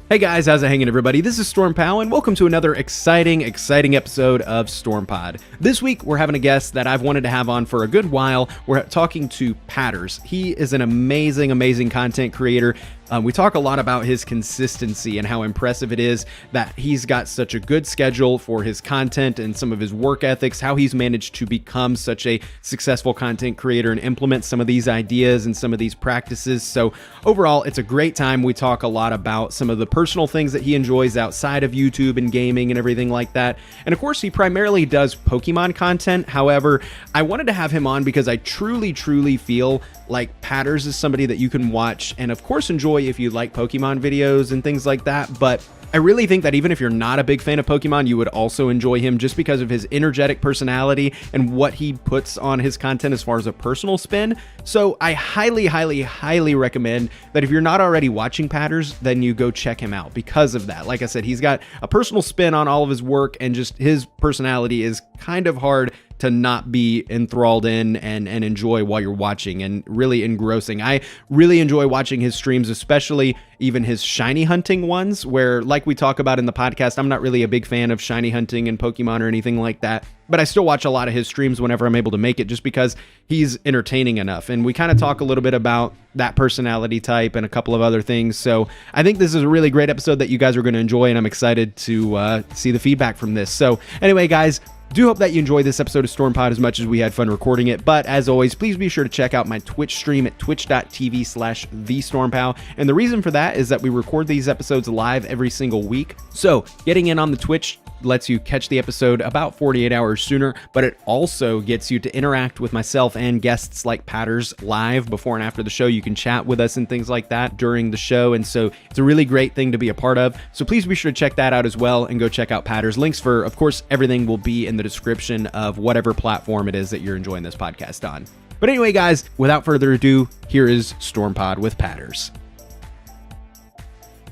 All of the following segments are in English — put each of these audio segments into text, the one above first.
Hey guys, how's it hanging everybody? This is StormPow and welcome to another exciting episode of StormPod. This week we're having a guest that I've wanted to have on for a good while. We're talking to Patterrz. He is an amazing content creator. We talk a lot about his consistency and how impressive it is that he's got such a good schedule for his content and some of his work ethics, how he's managed to become such a successful content creator and implement some of these ideas and some of these practices. So overall, it's a great time. We talk a lot about some of the personal things that he enjoys outside of YouTube and gaming and everything like that. And of course, he primarily does Pokemon content. However, I wanted to have him on because I truly feel like Patterrz is somebody that you can watch and of course enjoy if you like Pokemon videos and things like that. But I really think that even if you're not a big fan of Pokemon, you would also enjoy him just because of his energetic personality and what he puts on his content as far as a personal spin. So I highly recommend that if you're not already watching Patterrz, then you go check him out because of that. Like I said, he's got a personal spin on all of his work and just his personality is kind of hard to not be enthralled in and enjoy while you're watching, and really engrossing. I really enjoy watching his streams, especially even his shiny hunting ones, where, like we talk about in the podcast, I'm not really a big fan of shiny hunting and Pokemon or anything like that, but I still watch a lot of his streams whenever I'm able to make it just because he's entertaining enough. And we kind of talk a little bit about that personality type and a couple of other things. So I think this is a really great episode that you guys are going to enjoy, and I'm excited to see the feedback from this. So anyway, guys, do hope that you enjoyed this episode of StormPod as much as we had fun recording it. But as always, please be sure to check out my Twitch stream at twitch.tv/thestormpow. And the reason for that is that we record these episodes live every single week. So getting in on the Twitch lets you catch the episode about 48 hours sooner, but it also gets you to interact with myself and guests like Patterrz live before and after the show. You can chat with us and things like that during the show, and so it's a really great thing to be a part of. So please be sure to check that out as well and go check out Patterrz. Links for, of course, everything will be in the description of whatever platform it is that you're enjoying this podcast on. But anyway, guys, without further ado, here is StormPod with Patterrz.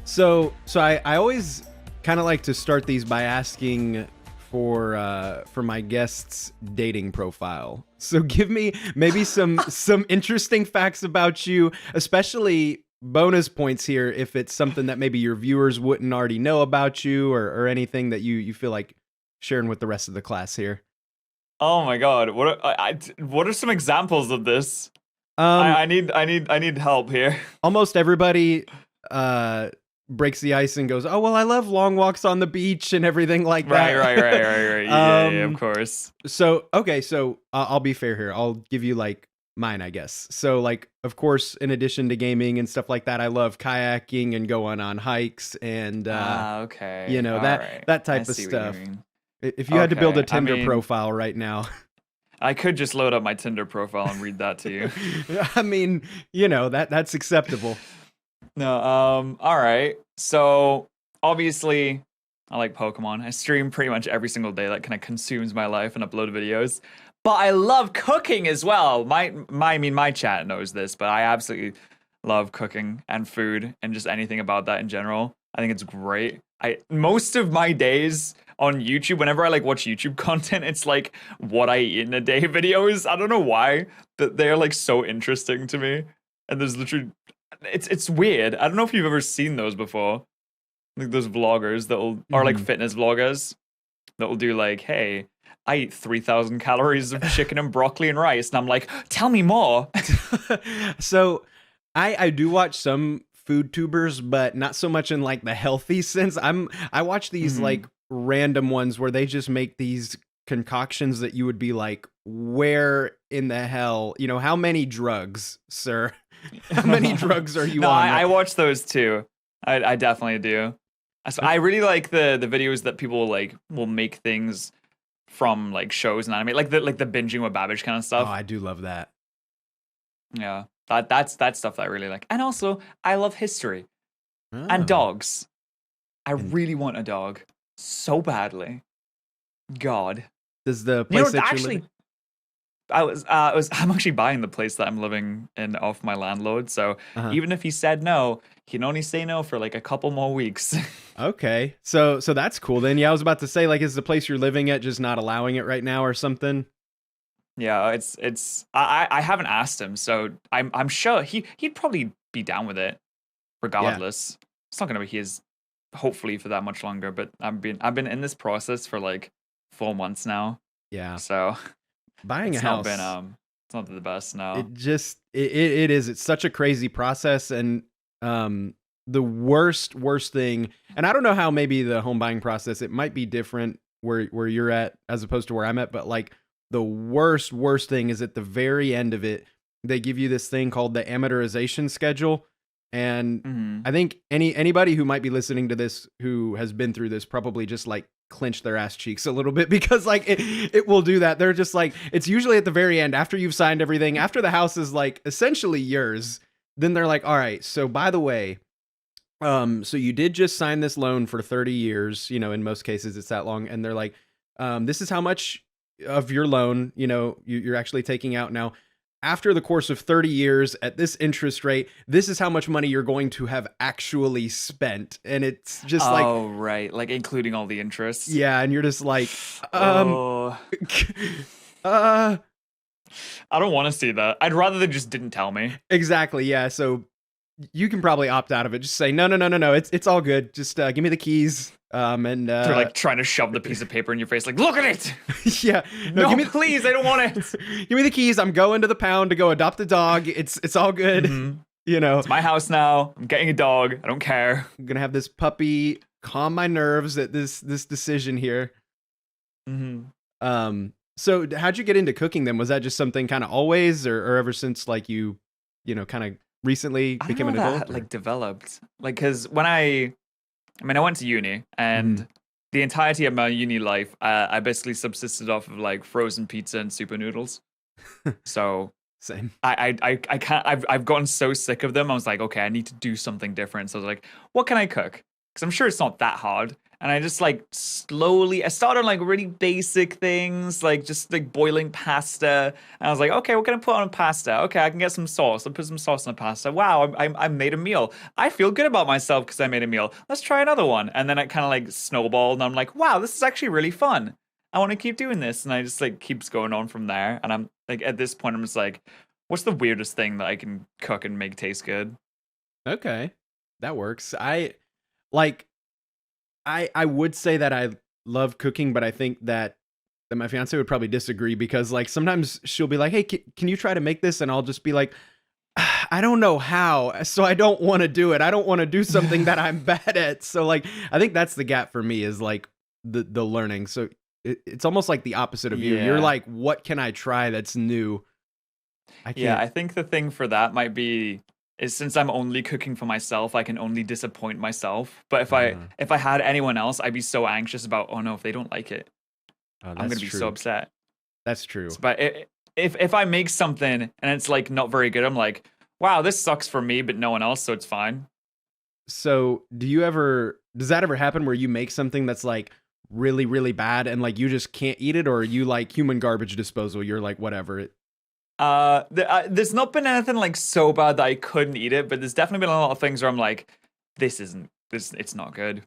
So I always kind of like to start these by asking for my guest's dating profile. So give me maybe some interesting facts about you, especially bonus points here if it's something that maybe your viewers wouldn't already know about you, or anything that you feel like sharing with the rest of the class here. Oh my God! What are some examples of this? I need help here. Almost everybody breaks the ice and goes, "Oh well, I love long walks on the beach and everything like that." Right. Yeah, of course. So okay, so I'll be fair here. I'll give you like mine, I guess. So like, of course, in addition to gaming and stuff like that, I love kayaking and going on hikes and okay, you know, that type of stuff. If you had to build a Tinder profile right now, I could just load up my Tinder profile and read that to you. I mean, you know, that's acceptable. No, all right. So obviously, I like Pokemon. I stream pretty much every single day. That kind of consumes my life and upload videos. But I love cooking as well. My chat knows this, but I absolutely love cooking and food and just anything about that in general. I think it's great. Most of my days on YouTube, whenever I like watch YouTube content, it's like what I eat in a day videos. I don't know why, but they're like so interesting to me. And there's literally, it's weird. I don't know if you've ever seen those before. Like those vloggers are like fitness vloggers that will do like, hey, I eat 3,000 calories of chicken and broccoli and rice. And I'm like, tell me more. So I do watch some food tubers, but not so much in like the healthy sense. I watch these like random ones where they just make these concoctions that you would be like, where in the hell, you know, how many drugs, sir? How many drugs are you on? I watch those too. I definitely do. So I really like the videos that people like will make things from like shows and anime, like the binging with Babbage kind of stuff. Oh, I do love that. Yeah, that's stuff that I really like. And also, I love history and dogs. I really want a dog so badly. God. Does the place that you're living? I'm actually buying the place that I'm living in off my landlord. So even if he said no, he can only say no for like a couple more weeks. Okay. So that's cool then. Yeah, I was about to say, like, is the place you're living at just not allowing it right now or something? Yeah, I haven't asked him, so I'm sure he'd probably be down with it regardless. Yeah. It's not gonna be his hopefully for that much longer. But I've been in this process for like 4 months now, Yeah. so Buying a it's not house, been it's not the best. No. it is. It's such a crazy process, and the worst thing. And I don't know how maybe the home buying process, it might be different where you're at as opposed to where I'm at, but like the worst thing is at the very end of it, they give you this thing called the amortization schedule. And Hmm. I think anybody who might be listening to this who has been through this probably just like clench their ass cheeks a little bit because like it will do that. They're just like, it's usually at the very end after you've signed everything, after the house is like essentially yours. Then they're like, all right, so by the way, so you did just sign this loan for 30 years, in most cases it's that long. And they're like, this is how much of your loan, you're actually taking out now. After the course of 30 years at this interest rate, this is how much money you're going to have actually spent. And it's just like, Oh, right, like including all the interest. yeah, and you're just like, Oh, uh, I don't want to see that. I'd rather they just didn't tell me. exactly, yeah. So you can probably opt out of it. Just say, no, it's all good. Just give me the keys. And They're like trying to shove the piece of paper in your face, like, look at it. yeah, No, give me please, I don't want it. give me the keys. I'm going to the pound to go adopt a dog. It's all good. Mhm. It's It's my house now. I'm getting a dog. I don't care. I'm gonna have this puppy calm my nerves at this decision here. Hmm. So how'd you get into cooking then? Was that just something kind of always, or ever since like you kind of recently I don't became know an how adult? that like developed. Like, because when I went to uni, and the entirety of my uni life, I basically subsisted off of like frozen pizza and super noodles. So Same. I can't. I've gotten so sick of them. I was like, okay, I need to do something different. So I was like, what can I cook? Because I'm sure it's not that hard. And I just like slowly, I started on like really basic things, like just like boiling pasta. And I was like, okay, what can I put on pasta? Okay, I can get some sauce. I'll put some sauce on the pasta. Wow, I made a meal. I feel good about myself because I made a meal. Let's try another one. And then it kind of like snowballed. And I'm like, wow, this is actually really fun. I want to keep doing this. And I just like keeps going on from there. And I'm like, at this point, I'm just like, what's the weirdest thing that I can cook and make taste good? Okay, that works. Like I would say that I love cooking, but I think that my fiance would probably disagree because like sometimes she'll be like, "Hey, can you try to make this?" And I'll just be like, I don't know how, so I don't want to do it. I don't want to do something that I'm bad at. So like I think that's the gap for me is like the learning. So it's almost like the opposite of you. You're Yeah. like, what can I try that's new? I Yeah, can't. I think the thing for that might be is since I'm only cooking for myself, I can only disappoint myself. But Uh, if I had anyone else, I'd be so anxious about, oh no, if they don't like it, I'm that's gonna be so true. upset. That's true. But if I make something and it's like not very good, I'm like, wow, this sucks for me, but no one else, so it's fine. So, does that ever happen where you make something that's like really, really bad and like you just can't eat it, or are you like human garbage disposal? You're like, whatever. There's not been anything like so bad that I couldn't eat it, but there's definitely been a lot of things where I'm like, it's not good.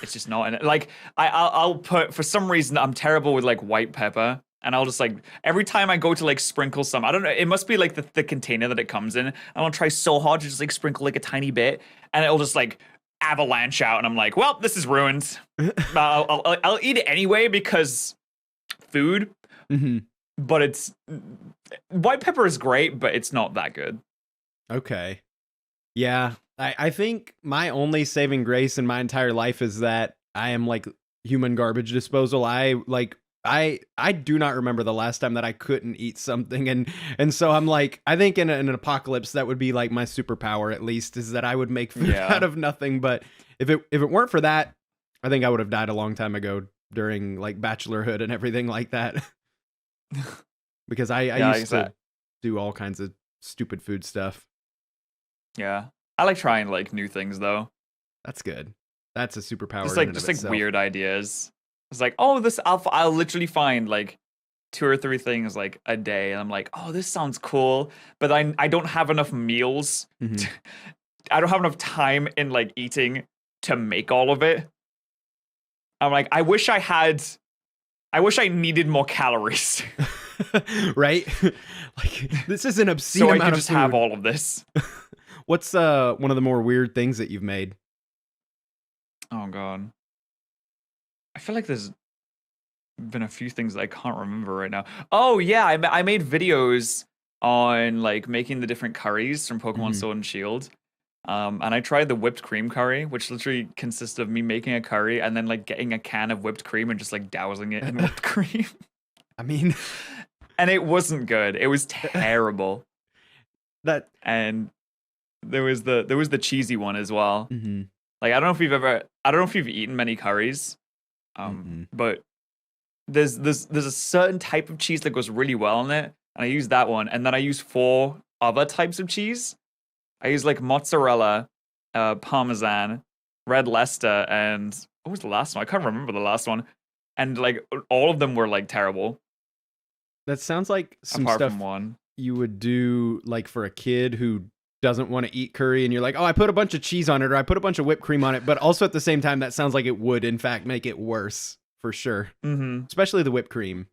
It's just not. And like, I'll put, for some reason, I'm terrible with like white pepper. And I'll just like, every time I go to like sprinkle some, I don't know, it must be like the container that it comes in. And I'll try so hard to just like sprinkle like a tiny bit, and it'll just like avalanche out. And I'm like, well, this is ruined. I'll eat it anyway because food, Hmm. but white pepper is great, but it's not that good. Okay. Yeah. I think my only saving grace in my entire life is that I am like human garbage disposal. I do not remember the last time that I couldn't eat something, and so I'm like, I think in an apocalypse that would be like my superpower, at least, is that I would make food Yeah. out of nothing. But if it weren't for that, I think I would have died a long time ago during like bachelorhood and everything like that. Because I Yeah, used to exactly. do all kinds of stupid food stuff. Yeah. I like trying like new things though. That's good. That's a superpower Just in like and of just like itself. weird ideas. It's like, oh, I'll literally find like two or three things like a day, and I'm like, oh, this sounds cool, but I don't have enough meals. Mhm. I don't have enough time in like eating to make all of it. I'm like, I wish I needed more calories Right? Like this is an obscene so I amount could of just food. have all of this. What's one of the more weird things that you've made? Oh god. I feel like there's been a few things that I can't remember right now. Oh yeah, I made videos on like making the different curries from Pokemon Hmm. Sword and Shield. And I tried the whipped cream curry, which literally consists of me making a curry and then like getting a can of whipped cream and just like dousing it in whipped cream. I mean, And it wasn't good. It was terrible. that. And there was the cheesy one as well. Hmm. Like I don't know if you've eaten many curries. Hmm. But there's a certain type of cheese that goes really well in it, and I use that one, and then I use four other types of cheese. I use like mozzarella, parmesan, red Leicester, and what was the last one? I can't remember the last one. And like all of them were like terrible, That sounds like some apart stuff from one. you would do like for a kid who doesn't want to eat curry, and you're like, oh, I put a bunch of cheese on it, or I put a bunch of whipped cream on it. But also at the same time, that sounds like it would, in fact, make it worse for sure. Mm-hmm. Especially the whipped cream.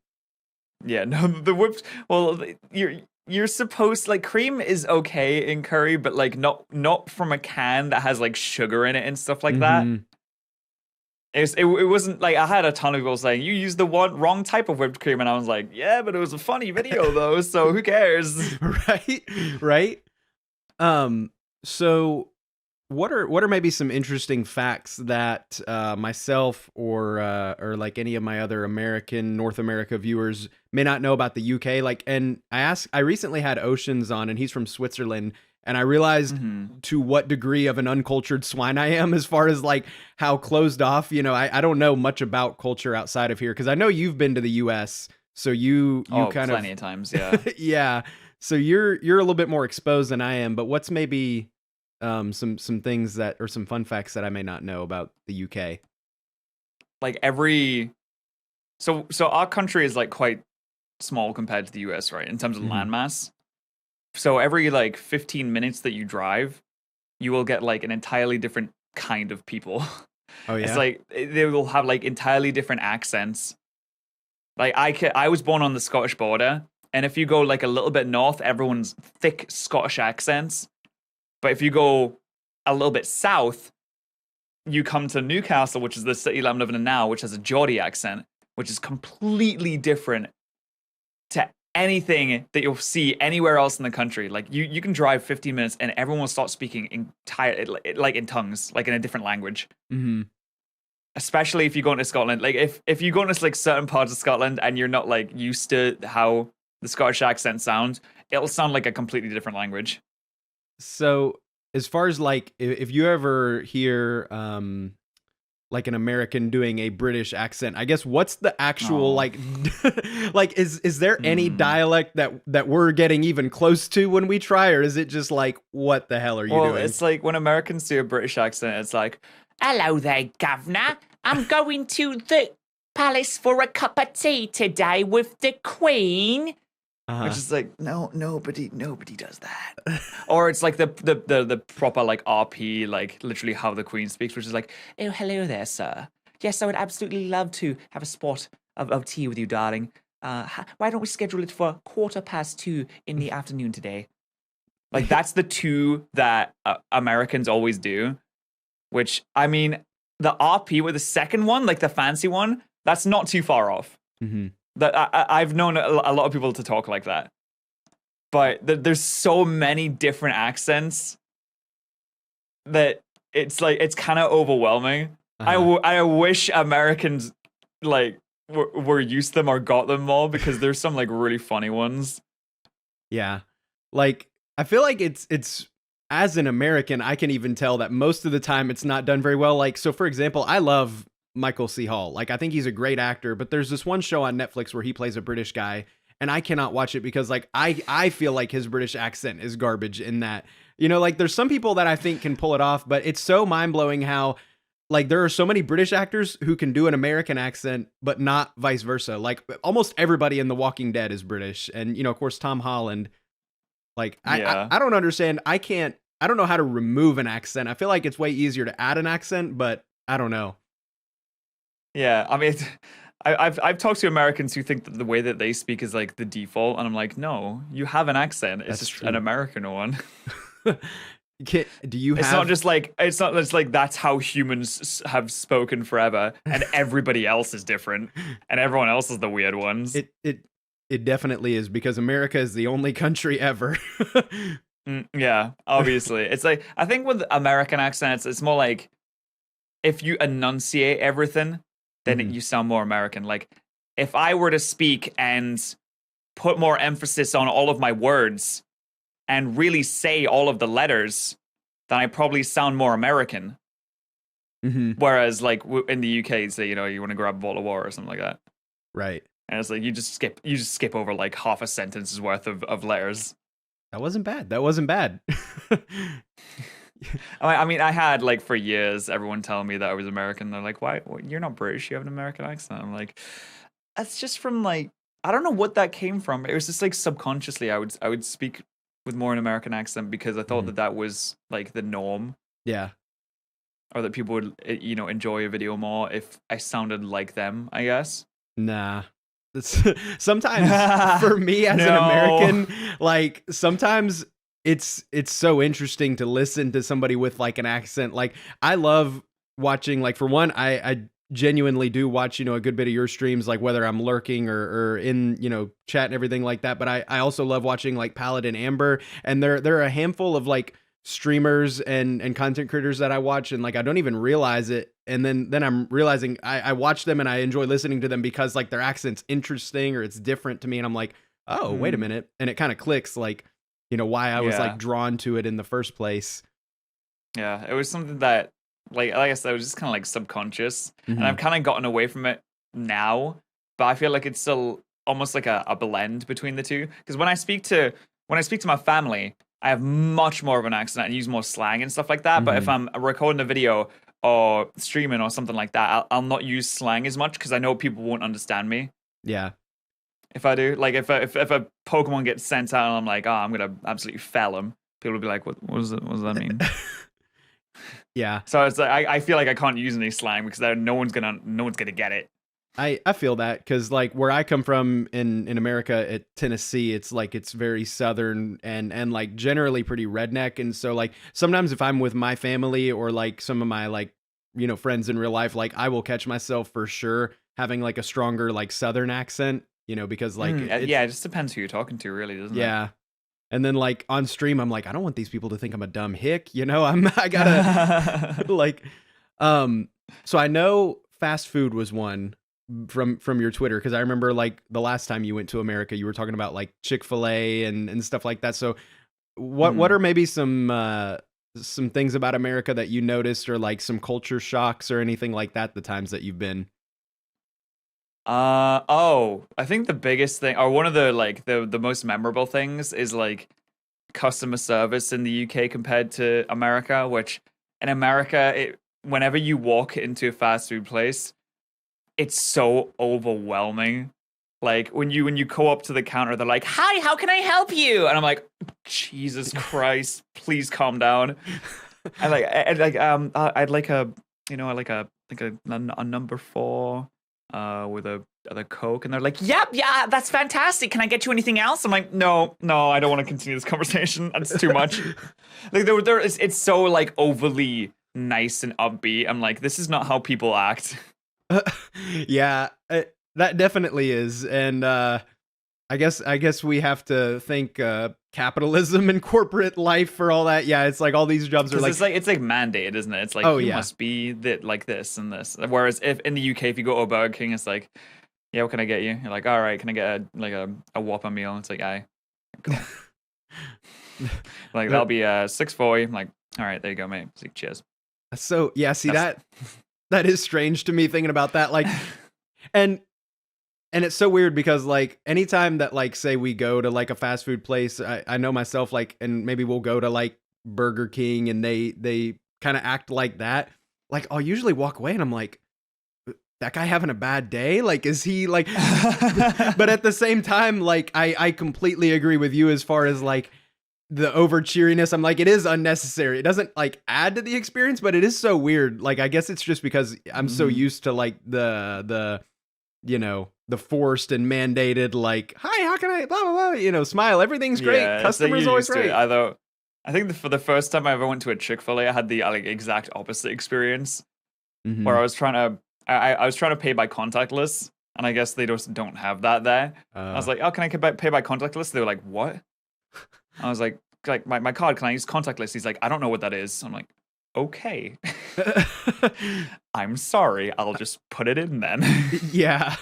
Yeah, no, the whipped. Well, you're supposed like cream is okay in curry, but like not from a can that has like sugar in it and stuff like that. Hmm. It wasn't like I had a ton of people saying you used the wrong type of whipped cream, and I was like, yeah, but it was a funny video though, so who cares? Right, right. So what are maybe some interesting facts that myself or like any of my other North America viewers may not know about the UK? Like, and I recently had Oceans on, and he's from Switzerland, and I realized Mm-hmm. to what degree of an uncultured swine I am as far as like how closed off. I don't know much about culture outside of here because I know you've been to the US, so you Oh, kind plenty of times, yeah. yeah. So you're a little bit more exposed than I am, but what's maybe some things that or some fun facts that I may not know about the UK? Like so our country is like quite small compared to the US, right? In terms of Hmm. landmass. So every like 15 minutes that you drive, you will get like an entirely different kind of people. Oh It's yeah. like they will have like entirely different accents. Like I was born on the Scottish border, and if you go like a little bit north, everyone's thick Scottish accents. But if you go a little bit south, you come to Newcastle, which is the city I'm living in now, which has a Geordie accent, which is completely different to anything that you'll see anywhere else in the country. Like you can drive 15 minutes and everyone will start speaking like in tongues, like in a different language. Hmm. Especially if you go into Scotland. Like if you go into like certain parts of Scotland and you're not like used to how the Scottish accent sounds, it'll sound like a completely different language. So as far as like if you ever hear like an American doing a British accent, I guess what's the actual Oh. like like is there any Hmm. dialect that we're getting even close to when we try, or is it just like what the hell are you Well, doing? it's like when Americans do a British accent, it's like, "Hello there, governor. I'm going to the palace for a cup of tea today with the Queen." Uh-huh. Which is like, no, nobody does that. Or it's like the proper like RP, like literally how the Queen speaks, which is like, "Oh, hello there, sir. Yes, I would absolutely love to have a spot of tea with you, darling. Why don't we schedule it for 2:15 in the afternoon today?" Like that's the two that Americans always do. Which I mean, the RP with the second one, like the fancy one, that's not too far off. Hmm. That I've known a lot of people to talk like that, but there's so many different accents that it's like it's kind of overwhelming. Uh-huh. I wish Americans like were used to them or got them more because there's some like really funny ones. Yeah. Like I feel like it's as an American, I can even tell that most of the time it's not done very well. Like, so for example, I love Michael C. Hall. Like, I think he's a great actor, but there's this one show on Netflix where he plays a British guy, and I cannot watch it because like I feel like his British accent is garbage in that. Like there's some people that I think can pull it off, but it's so mind-blowing how like there are so many British actors who can do an American accent, but not vice versa. Like almost everybody in The Walking Dead is British, and of course Tom Holland. Like Yeah, I don't understand. I don't know how to remove an accent. I feel like it's way easier to add an accent, but I don't know. yeah. I mean, I've talked to Americans who think that the way that they speak is like the default, and I'm like, no, you have an accent. It's That's just an true. American one. Do you It's have? not just like it's not. It's like that's how humans have spoken forever, and everybody else is different, and everyone else is the weird ones. It definitely is, because America is the only country ever. Yeah, obviously, it's like I think with American accents, it's more like if you enunciate everything, then Mhm. you sound more American. Like if I were to speak and put more emphasis on all of my words and really say all of the letters, then I probably sound more American. Mhm. Whereas, like in the UK, say you want to grab a bottle of water or something like that, Right. and it's like you just skip over like half a sentence's worth of letters. That wasn't bad. That wasn't bad. I mean, I had like for years everyone telling me that I was American. They're like, "Why? You're not British. You have an American accent." I'm like, "That's just from like I don't know what that came from. It was just like subconsciously I would speak with more an American accent because I thought Mhm. that was like the norm, Yeah. or that people would enjoy a video more if I sounded like them. I guess." Nah. It's sometimes for me as an No. American, like sometimes it's so interesting to listen to somebody with like an accent. Like I love watching, like for one, I genuinely do watch, a good bit of your streams, like whether I'm lurking or in, chat and everything like that. But I also love watching like Paladin Amber, and there are a handful of like streamers and content creators that I watch, and like I don't even realize it, and then I'm realizing I watch them and I enjoy listening to them because like their accent's interesting or it's different to me, and I'm like, oh, wait a Mm, minute, and it kind of clicks, like why I was like yeah. drawn to it in the first place. Yeah, it was something that, like I said, it was just kind of like subconscious, and Hmm. I've kind of gotten away from it now. But I feel like it's still almost like a blend between the two. Because when I speak to my family, I have much more of an accent and use more slang and stuff like that. But if Hmm. I'm recording a video or streaming or something like that, I'll not use slang as much because I know people won't understand me Yeah. if I do. Like if a Pokemon gets sent out and I'm like, oh, I'm gonna absolutely fell him, people will be like, what does it? What does that mean? Yeah. So it's like I feel like I can't use any slang because no one's gonna get it. I feel that, because like where I come from in America at Tennessee, it's like it's very southern and like generally pretty redneck, and so like sometimes if I'm with my family or like some of my like friends in real life, like I will catch myself for sure having like a stronger like southern accent, because like Yeah, it's it just depends who you're talking to, really, doesn't it? yeah. And then like on stream, I'm like, I don't want these people to think I'm a dumb hick, I gotta like um so I know fast food was one from your Twitter, because I remember like the last time you went to America, you were talking about like Chick-fil-A and stuff like that. So what Mhm. are maybe some things about America that you noticed, or like some culture shocks or anything like that the times that you've been? I think the biggest thing, or one of the like the most memorable things, is like customer service in the UK compared to America. Which in America, whenever you walk into a fast food place, it's so overwhelming. Like when you go up to the counter, they're like, "Hi, how can I help you?" And I'm like, "Jesus Christ, please calm down." I'd like a number four with a Coke, and they're like, "Yep, yeah, that's fantastic. Can I get you anything else?" I'm like, "No, no, I don't want to continue this conversation. That's too much." Like it's so like overly nice and upbeat. I'm like, this is not how people act. Yeah, that definitely is, and I guess we have to thank capitalism and corporate life for all that. Yeah, it's like all these jobs are Because like, it's like mandated, isn't it? It's like oh you yeah, must be that like this and this. Whereas if in the UK, if you go to a Burger King, it's like, yeah, what can I get you? You're like, all right, can I get a Whopper meal? It's like, aye, cool. Like that'll That- be 640. I'm like, all right, there you go, mate. It's like, cheers. so yeah. See That's that is strange to me thinking about that. Like, and it's so weird because like anytime that like say we go to like a fast food place, I know myself, like, and maybe we'll go to like Burger King and they kind of act like that. Like I'll usually walk away and I'm like, that guy having a bad day? Like, is he like, but at the same time, like I completely agree with you as far as like the over cheeriness. I'm like, it is unnecessary. It doesn't like add to the experience, but it is so weird. Like, I guess it's just because I'm so Mhm. used to like the forced and mandated, like, hi, how can I, blah, blah, blah, smile. Everything's great. Yeah, it's like Customer's you're always used to it. right. I think for the first time I ever went to a Chick-fil-A, I had the like exact opposite experience where Mm-hmm. I was trying to I was trying to pay by contactless, and I guess they just don't have that there. I was like, oh, can I pay by contactless? They were like, what? I was like my card, can I use contactless? He's like, I don't know what that is. I'm like, okay. I'm sorry. I'll just put it in then. Yeah.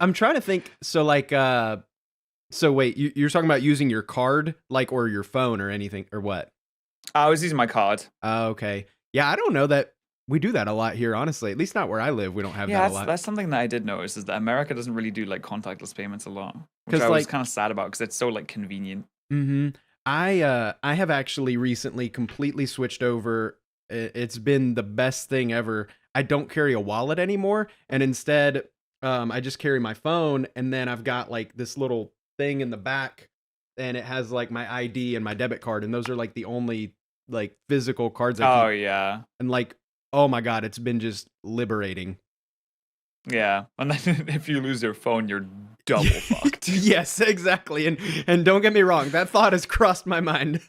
I'm trying to think. So like, so wait, you're talking about using your card, like, or your phone or anything, or what? I was using my card. Okay. Yeah, I don't know that we do that a lot here, honestly. At least not where I live. We don't have Yeah, that a lot. that's something that I did notice is that America doesn't really do like contactless payments a lot, which 'Cause I was like, kind of sad about because it's so like convenient. mm-hmm. I have actually recently completely switched over. It's been the best thing ever. I don't carry a wallet anymore, and instead, I just carry my phone, and then I've got like this little thing in the back, and it has like my ID and my debit card, and those are like the only like physical cards I Oh keep. yeah, And like, oh my God, it's been just liberating. yeah. And then if you lose your phone, you're double fucked. Yes, exactly. And don't get me wrong, that thought has crossed my mind.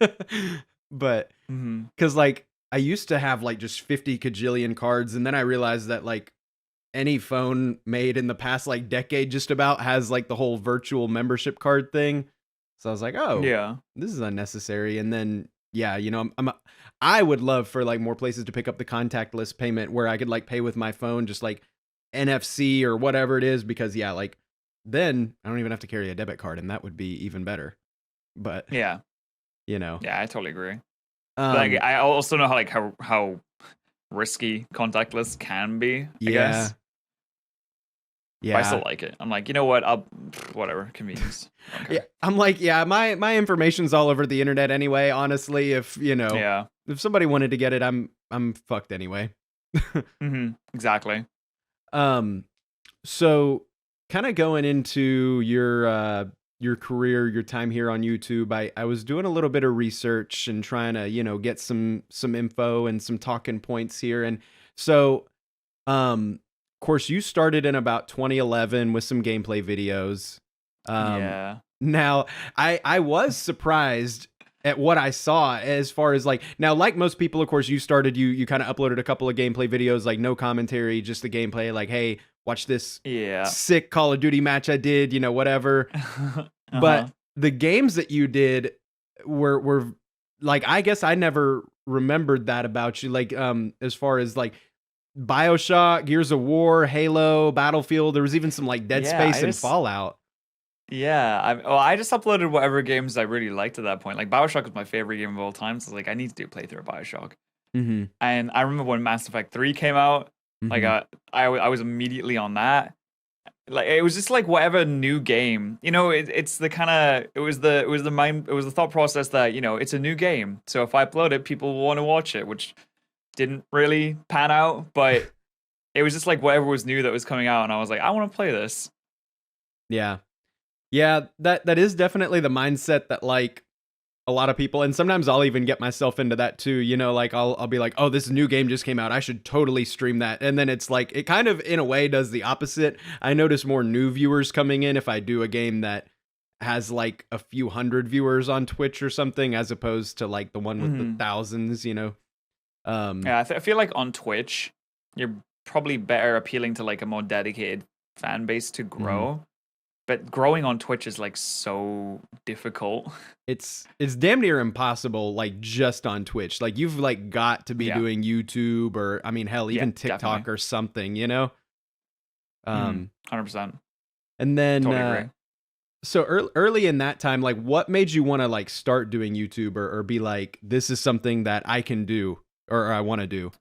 But Hmm. because like I used to have like just 50 kajillion cards, and then I realized that like any phone made in the past like decade just about has like the whole virtual membership card thing. So I was like, oh, Yeah. this is unnecessary. And then yeah, I would love for like more places to pick up the contactless payment where I could like pay with my phone, just like NFC or whatever it is, because yeah, like then I don't even have to carry a debit card, and that would be even better. But Yeah. you know, Yeah, I totally agree. Like um, I also know how risky contactless can be, I yeah, guess. But I still yeah. like it. I'm like, you know what? I'll whatever, convenience. Yeah, Okay. I'm like, yeah, my information's all over the internet anyway. Honestly, if Yeah. if somebody wanted to get it, I'm fucked anyway. Exactly. um, so kind of going into your career, your time here on YouTube, I was doing a little bit of research and trying to get some info and some talking points here, and so of course you started in about 2011 with some gameplay videos. Um, Yeah. Now, I was surprised at what I saw as far as like now, like most people, of course, you kind of uploaded a couple of gameplay videos, like no commentary, just the gameplay, like, hey, watch this Yeah. sick Call of Duty match I did, whatever. Uh-huh. But the games that you did were like, I guess I never remembered that about you. Like, as far as like BioShock, Gears of War, Halo, Battlefield, there was even some like Dead Yeah, Space and Fallout. yeah, I just uploaded whatever games I really liked at that point. Like BioShock was my favorite game of all time, so like I need to do a playthrough of BioShock. Mm-hmm. And I remember when Mass Effect 3 came out, like Mm-hmm. I was immediately on that. Like it was just like whatever new game, it's the kind of it was the thought process that it's a new game, so if I upload it, people will want to watch it, which didn't really pan out, but it was just like whatever was new that was coming out, and I was like, I want to play this. Yeah. Yeah, that is definitely the mindset that like a lot of people, and sometimes I'll even get myself into that too, like I'll be like, "Oh, this new game just came out. I should totally stream that." And then it's like it kind of in a way does the opposite. I notice more new viewers coming in if I do a game that has like a few hundred viewers on Twitch or something as opposed to like the one with the Hmm. thousands. Um Yeah, I feel like on Twitch, you're probably better appealing to like a more dedicated fan base to mhm. grow. But growing on Twitch is like so difficult. It's damn near impossible like just on Twitch. Like you've like got to be Yeah, doing YouTube or I mean hell yeah, even TikTok definitely. or something. Um 100%. and then Totally agree. so early in that time, like what made you want to like start doing YouTube or be like this is something that I can do or I want to do?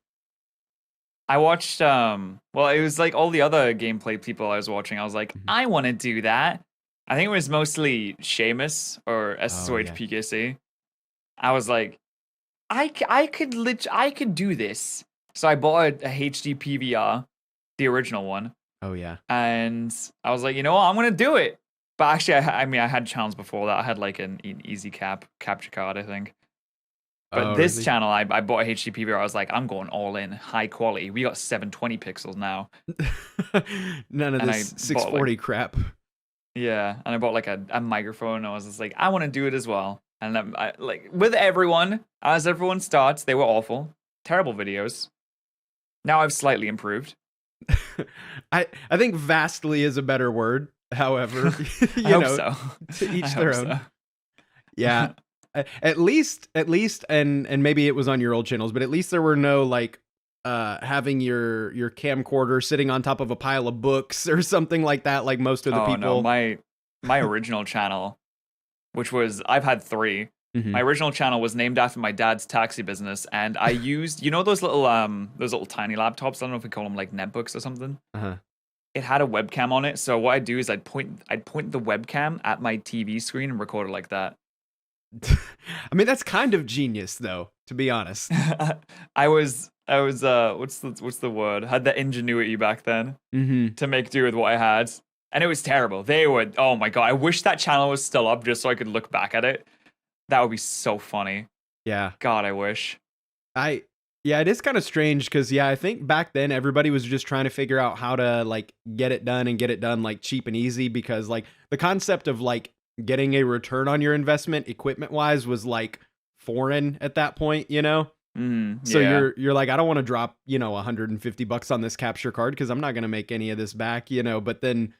I watched well, it was like all the other gameplay people I was watching. I was like, Mhm. I want to do that. I think it was mostly Seamus or Oh SSOH yeah. PKC. I was like, I could do this. So I bought a HD PVR, the original one, Oh yeah. and I was like, you know what, I'm gonna do it. But actually, I mean, I had channels before that. I had like an easy capture card, I think. But Oh this really? channel, I bought a HD PVR. I was like, I'm going all in, high quality. We got 720 pixels now, None of and this I bought like 640 crap. yeah, and I bought like a microphone. And I was just like, I want to do it as well. And like with everyone, as everyone starts, they were awful, terrible videos. Now I've slightly improved. I think vastly is a better word. However, I hope so. to each I their hope own. so. Yeah. At least, and maybe it was on your old channels, but at least there were no like having your camcorder sitting on top of a pile of books or something like that, like most of the Oh no, people. my original channel, which was I've had 3. Mhm. My original channel was named after my dad's taxi business, and I used those little tiny laptops. I don't know if we call them like netbooks or something. Uh-huh. It had a webcam on it, so what I'd do is I'd point the webcam at my TV screen and record it like that. I mean, that's kind of genius, though, to be honest. I was what's the word? Had the ingenuity back then to make do with what I had, and it was terrible. They would, oh my god, I wish that channel was still up just so I could look back at it. That would be so funny. Yeah. God, I wish. Yeah, it is kind of strange because, yeah, I think back then everybody was just trying to figure out how to like get it done like cheap and easy, because like the concept of like getting a return on your investment equipment wise was like foreign at that point, you know? So Yeah. you're like, I don't want to drop, $150 on this capture card because I'm not going to make any of this back, but then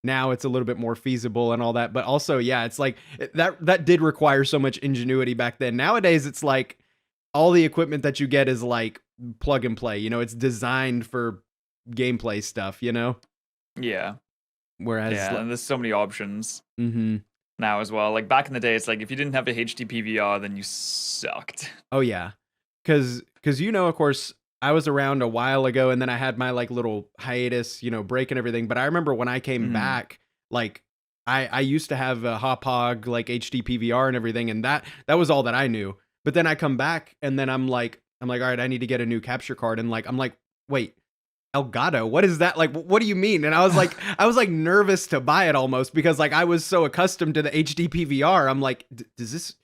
now it's a little bit more feasible and all that. But also, yeah, it's like that did require so much ingenuity back then. Nowadays, it's like all the equipment that you get is like plug and play, it's designed for gameplay stuff, Yeah. Whereas, Yeah, and there's so many options mm-hmm. now as well. Like back in the day, it's like if you didn't have the HD PVR, then you sucked. Oh yeah, because of course I was around a while ago, and then I had my like little hiatus, break and everything. But I remember when I came back, like I used to have a Hauppauge like HD PVR and everything, and that was all that I knew. But then I come back, and then I'm like, all right, I need to get a new capture card, and like I'm like, wait, Elgato, what is that? Like, what do you mean? And I was like nervous to buy it almost, because like I was so accustomed to the HD PVR. I'm like, does this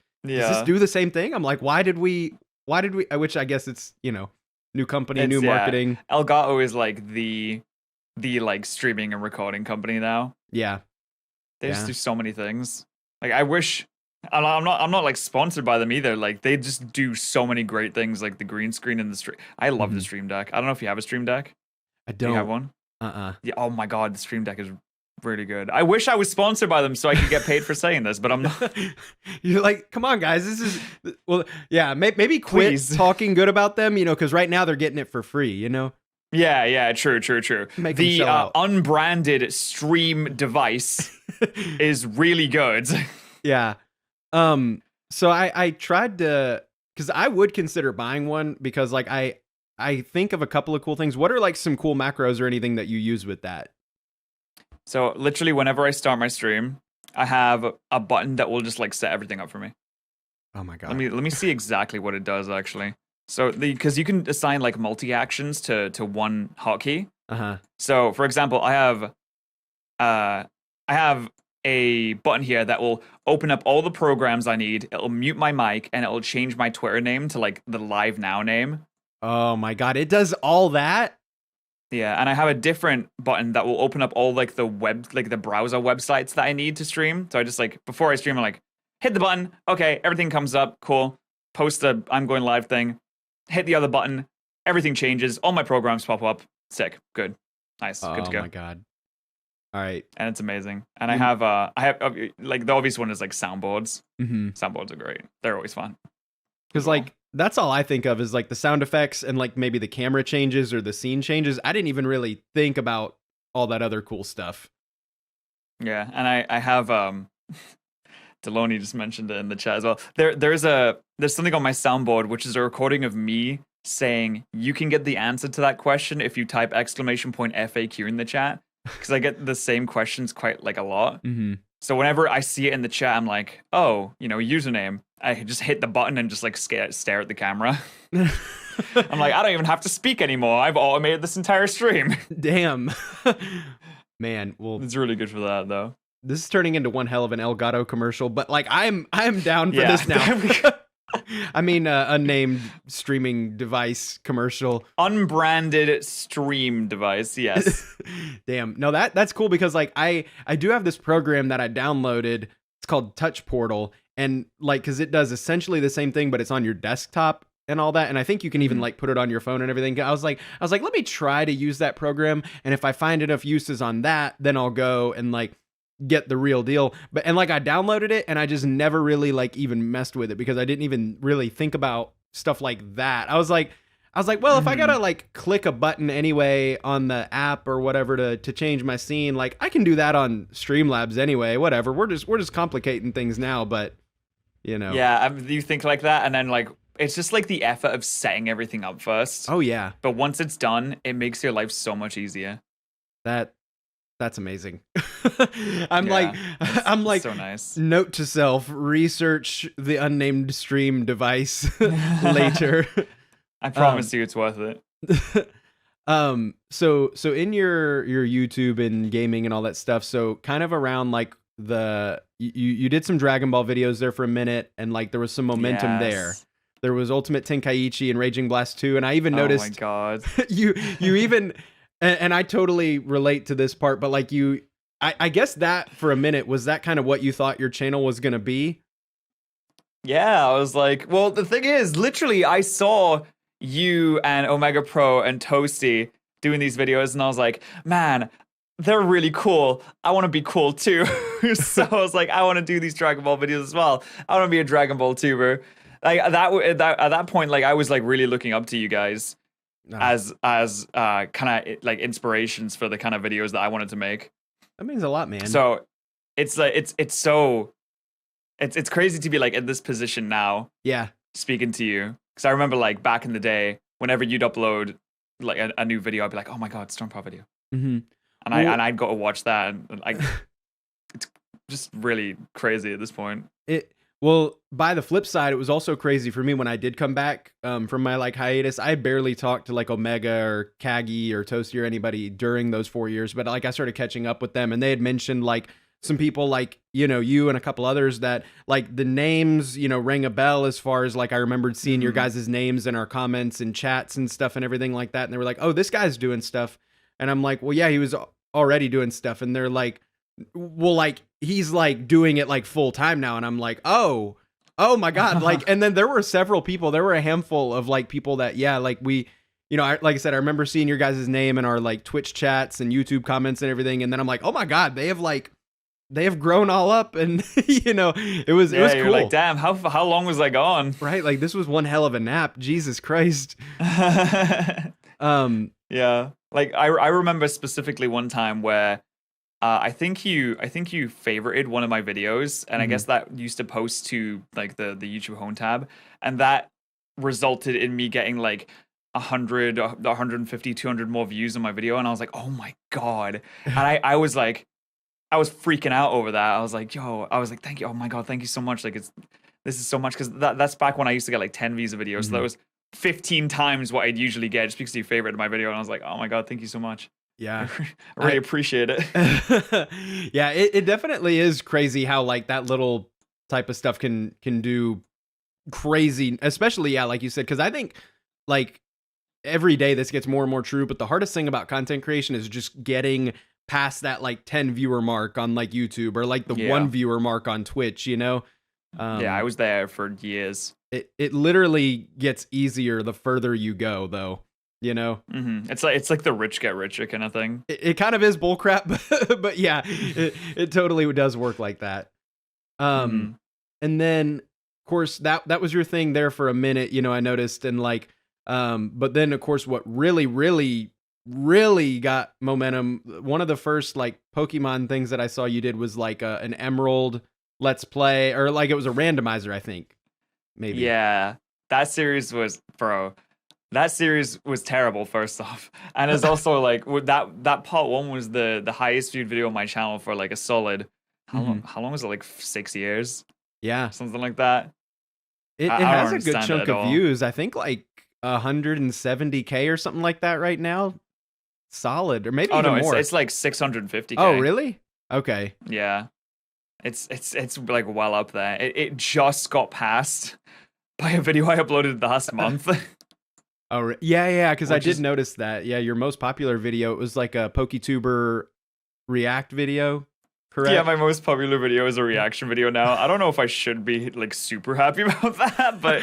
do the same thing? I'm like, why did we? Which I guess it's new company, new marketing. Elgato is like the like streaming and recording company now. Yeah, they just do so many things. Like I wish. I'm not like sponsored by them either. Like they just do so many great things, like the green screen and the stream. I love the Stream Deck. I don't know if you have a Stream Deck. I don't. Do you have one? Yeah. Oh my god, the Stream Deck is really good. I wish I was sponsored by them so I could get paid for saying this, but I'm not. You're like, come on, guys. This is yeah. Maybe quit talking good about them, because right now they're getting it for free, Yeah, true. The unbranded stream device is really good. Yeah. So I tried to, because I would consider buying one, because like I think of a couple of cool things. What are like some cool macros or anything that you use with that? So literally whenever I start my stream, I have a button that will just like set everything up for me. Oh my god. Let me see exactly what it does actually. So because you can assign like multi actions to one hotkey. So for example, I have a button here that will open up all the programs I need. It'll mute my mic, and it'll change my Twitter name to like the Live Now name. Oh my god, it does all that? Yeah, and I have a different button that will open up all like the browser websites that I need to stream. So I just like, before I stream, I'm like, hit the button, okay, everything comes up, cool. Post the I'm going live thing, hit the other button, everything changes, all my programs pop up. Sick, good, nice, good to go. Oh my god. All right. And it's amazing. And I have like the obvious one is like soundboards. Soundboards are great. They're always fun. Because like that's all I think of is like the sound effects and like maybe the camera changes or the scene changes. I didn't even really think about all that other cool stuff. Yeah, and I have Deloney just mentioned it in the chat as well. There's something on my soundboard which is a recording of me saying you can get the answer to that question if you type !FAQ in the chat. Because I get the same questions quite like a lot. So whenever I see it in the chat, I'm like, oh, username. I just hit the button and just like stare at the camera. I'm like, I don't even have to speak anymore. I've automated this entire stream. Damn. Man, well, it's really good for that though. This is turning into one hell of an Elgato commercial, but like I'm down for this now. I mean, unnamed streaming device commercial. Unbranded stream device, yes. Damn. No, that's cool, because like I do have this program that I downloaded. It's called Touch Portal, and like, because it does essentially the same thing, but it's on your desktop and all that. And I think you can even like put it on your phone and everything. I was like, let me try to use that program, and if I find enough uses on that, then I'll go and like get the real deal. But and like I downloaded it and I just never really like even messed with it because I didn't even really think about stuff like that. I was like, well, if I gotta like click a button anyway on the app or whatever to change my scene, like I can do that on Streamlabs anyway. Whatever. We're just complicating things now, but you know. Yeah, you think like that, and then like it's just like the effort of setting everything up first. Oh yeah. But once it's done, it makes your life so much easier. That's amazing. I'm like so nice. Note to self: research the unnamed stream device later. I promise you, it's worth it. So in your YouTube and gaming and all that stuff, so kind of around like you did some Dragon Ball videos there for a minute, and like there was some momentum there. There was Ultimate Tenkaichi and Raging Blast 2, and I even noticed. Oh my god. you even, and I totally relate to this part, but like I guess that for a minute was that kind of what you thought your channel was gonna be. Yeah, I was like, well, the thing is, literally, I saw you and Omega Pro and Toasty doing these videos, and I was like, man, they're really cool. I want to be cool too. So I was like, I want to do these Dragon Ball videos as well. I want to be a Dragon Ball tuber. Like at that point, like I was like really looking up to you guys as kind of like inspirations for the kind of videos that I wanted to make. That means a lot, man. So it's like it's crazy to be like in this position now. Yeah. Speaking to you. Because I remember like back in the day, whenever you'd upload like a new video, I'd be like, oh my god, StormPow video. Mm-hmm. And I'd go to watch that, and it's just really crazy at this point. Well, by the flip side, it was also crazy for me when I did come back from my like hiatus. I barely talked to like Omega or Kagi or Toasty or anybody during those 4 years, but like I started catching up with them, and they had mentioned like some people like, you know, you and a couple others that like the names, you know, rang a bell as far as like I remembered seeing your guys' names in our comments and chats and stuff and everything like that. And they were like, oh, this guy's doing stuff. And I'm like, well, yeah, he was already doing stuff. And they're like, well, like he's like doing it like full time now. And I'm like, oh my God. Like, and then there were several people, there were a handful of like people that, yeah, like we, you know, like I said, I remember seeing your guys' name in our like Twitch chats and YouTube comments and everything. And then I'm like, oh my God, they have grown all up, and you know, it was cool. You're like, damn, how long was I gone? Right, like this was one hell of a nap. Jesus Christ. Yeah, like I remember specifically one time where I think you favorited one of my videos, and I guess that used to post to like the YouTube home tab, and that resulted in me getting like 100, 150, 200 more views on my video, and I was like, oh my god, and I was like. I was freaking out over that. I was like, thank you. Oh my God, thank you so much. Like this is so much. Cause that's back when I used to get like 10 views a video. So that was 15 times what I'd usually get just because you favorited my video. And I was like, oh my God, thank you so much. Yeah. I really appreciate it. Yeah, it definitely is crazy how like that little type of stuff can do crazy, especially, yeah, like you said, because I think like every day this gets more and more true. But the hardest thing about content creation is just getting past that like 10 viewer mark on like YouTube or like the 1 viewer mark on Twitch, you know? Yeah, I was there for years. It literally gets easier the further you go, though, you know? It's like the rich get richer kind of thing. It kind of is bullcrap, but yeah, it totally does work like that. And then of course that was your thing there for a minute, you know, I noticed, and like but then of course what really got momentum, one of the first like Pokemon things that I saw you did was like an Emerald Let's Play, or like it was a randomizer, I think, maybe. Yeah, that series was terrible, first off, and it's also like that part 1 was the highest viewed video on my channel for like a solid how long was it, like 6 years? Yeah, something like that. It has a good chunk of views. I think like 170K or something like that right now. Solid, or maybe even more. It's like 650K. Oh, really? Okay. Yeah, it's like well up there. It just got passed by a video I uploaded last month. Oh, yeah, because I did notice that. Yeah, your most popular video, it was like a PokeTuber React video. correct? Yeah, my most popular video is a reaction video now. I don't know if I should be like super happy about that, but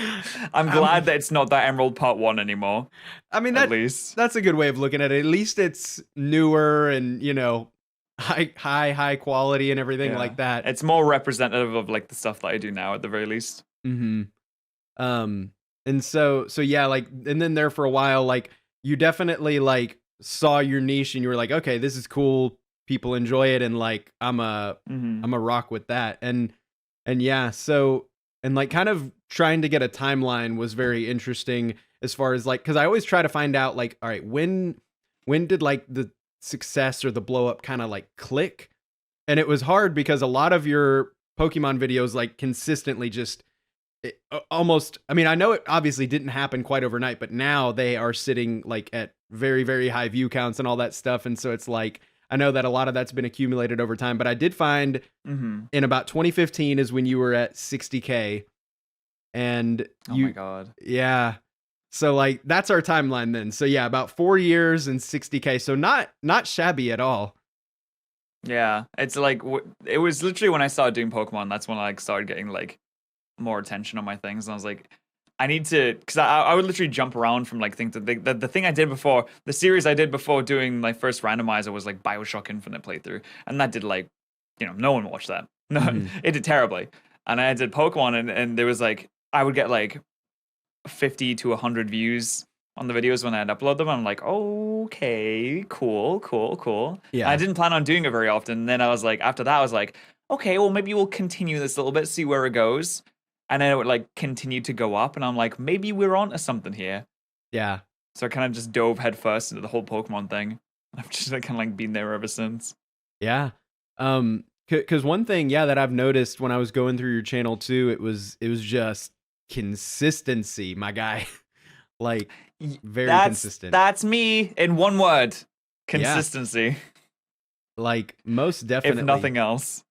I'm glad that it's not that Emerald Part 1 anymore. I mean, At least. that's a good way of looking at it. At least it's newer and, high quality and everything Yeah. like that. It's more representative of like the stuff that I do now at the very least. Mm-hmm. And so yeah, like, and then there for a while, like, you definitely like saw your niche and you were like, okay, this is cool. People enjoy it, and like I'm a rock with that. And yeah, so, and like kind of trying to get a timeline was very interesting as far as like, because I always try to find out like, all right, when did like the success or the blow up kind of like click? And it was hard because a lot of your Pokemon videos like consistently just almost, I mean, I know it obviously didn't happen quite overnight, but now they are sitting like at very, very high view counts and all that stuff. And so it's like, I know that a lot of that's been accumulated over time, but I did find in about 2015 is when you were at 60K. And oh my God. Yeah. So like, that's our timeline then. So yeah, about 4 years and 60K. So not shabby at all. Yeah. It's like, it was literally when I started doing Pokemon, that's when I like started getting like more attention on my things. And I was like, I need to, because I would literally jump around from like things. The thing I did before, the series I did before doing my first randomizer was like BioShock Infinite playthrough. And that did like, no one watched that. No, it did terribly. And I did Pokemon and there was like, I would get like 50 to 100 views on the videos when I'd upload them. I'm like, okay, cool. Yeah. I didn't plan on doing it very often. And then I was like, after that, I was like, okay, well, maybe we'll continue this a little bit, see where it goes. And then it would like continue to go up. And I'm like, maybe we're onto something here. Yeah. So I kind of just dove headfirst into the whole Pokemon thing. I've just like, kind of like been there ever since. Yeah. Because one thing, yeah, that I've noticed when I was going through your channel too, it was just consistency, my guy. Like, very consistent. That's me in one word. Consistency. Yeah. Like, most definitely. If nothing else.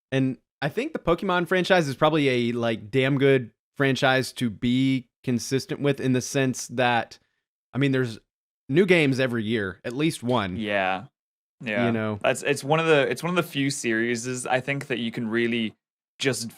And I think the Pokemon franchise is probably a like damn good franchise to be consistent with, in the sense that, I mean, there's new games every year, at least one. Yeah. It's one of the few series I think that you can really just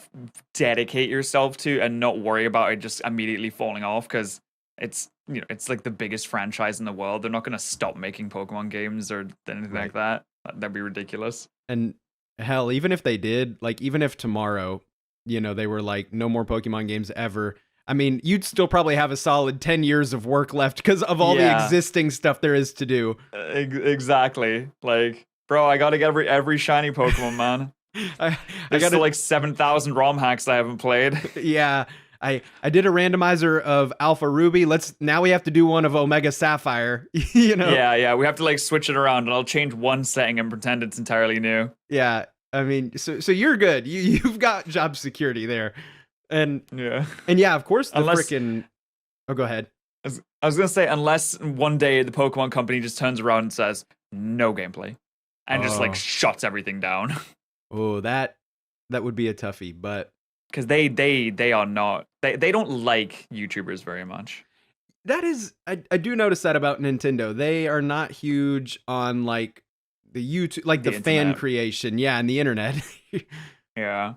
dedicate yourself to and not worry about it just immediately falling off, because it's it's like the biggest franchise in the world. They're not going to stop making Pokemon games or anything like that. That'd be ridiculous. And hell, even if they did, like, even if tomorrow, they were like, no more Pokemon games ever, I mean, you'd still probably have a solid 10 years of work left because of all the existing stuff there is to do. Exactly. Like, bro, I gotta get every shiny Pokemon, man. I got still like 7,000 ROM hacks I haven't played. Yeah. I did a randomizer of Alpha Ruby. Now we have to do one of Omega Sapphire, Yeah, we have to like switch it around, and I'll change one setting and pretend it's entirely new. Yeah. I mean, so you're good. You've got job security there. And yeah, of course oh, go ahead. I was gonna say, unless one day the Pokemon company just turns around and says no gameplay and just like shuts everything down. Oh, that would be a toughie, but because they are not, they don't like YouTubers very much. That is, I do notice that about Nintendo. They are not huge on like the YouTube, like the fan creation, and the internet. Yeah,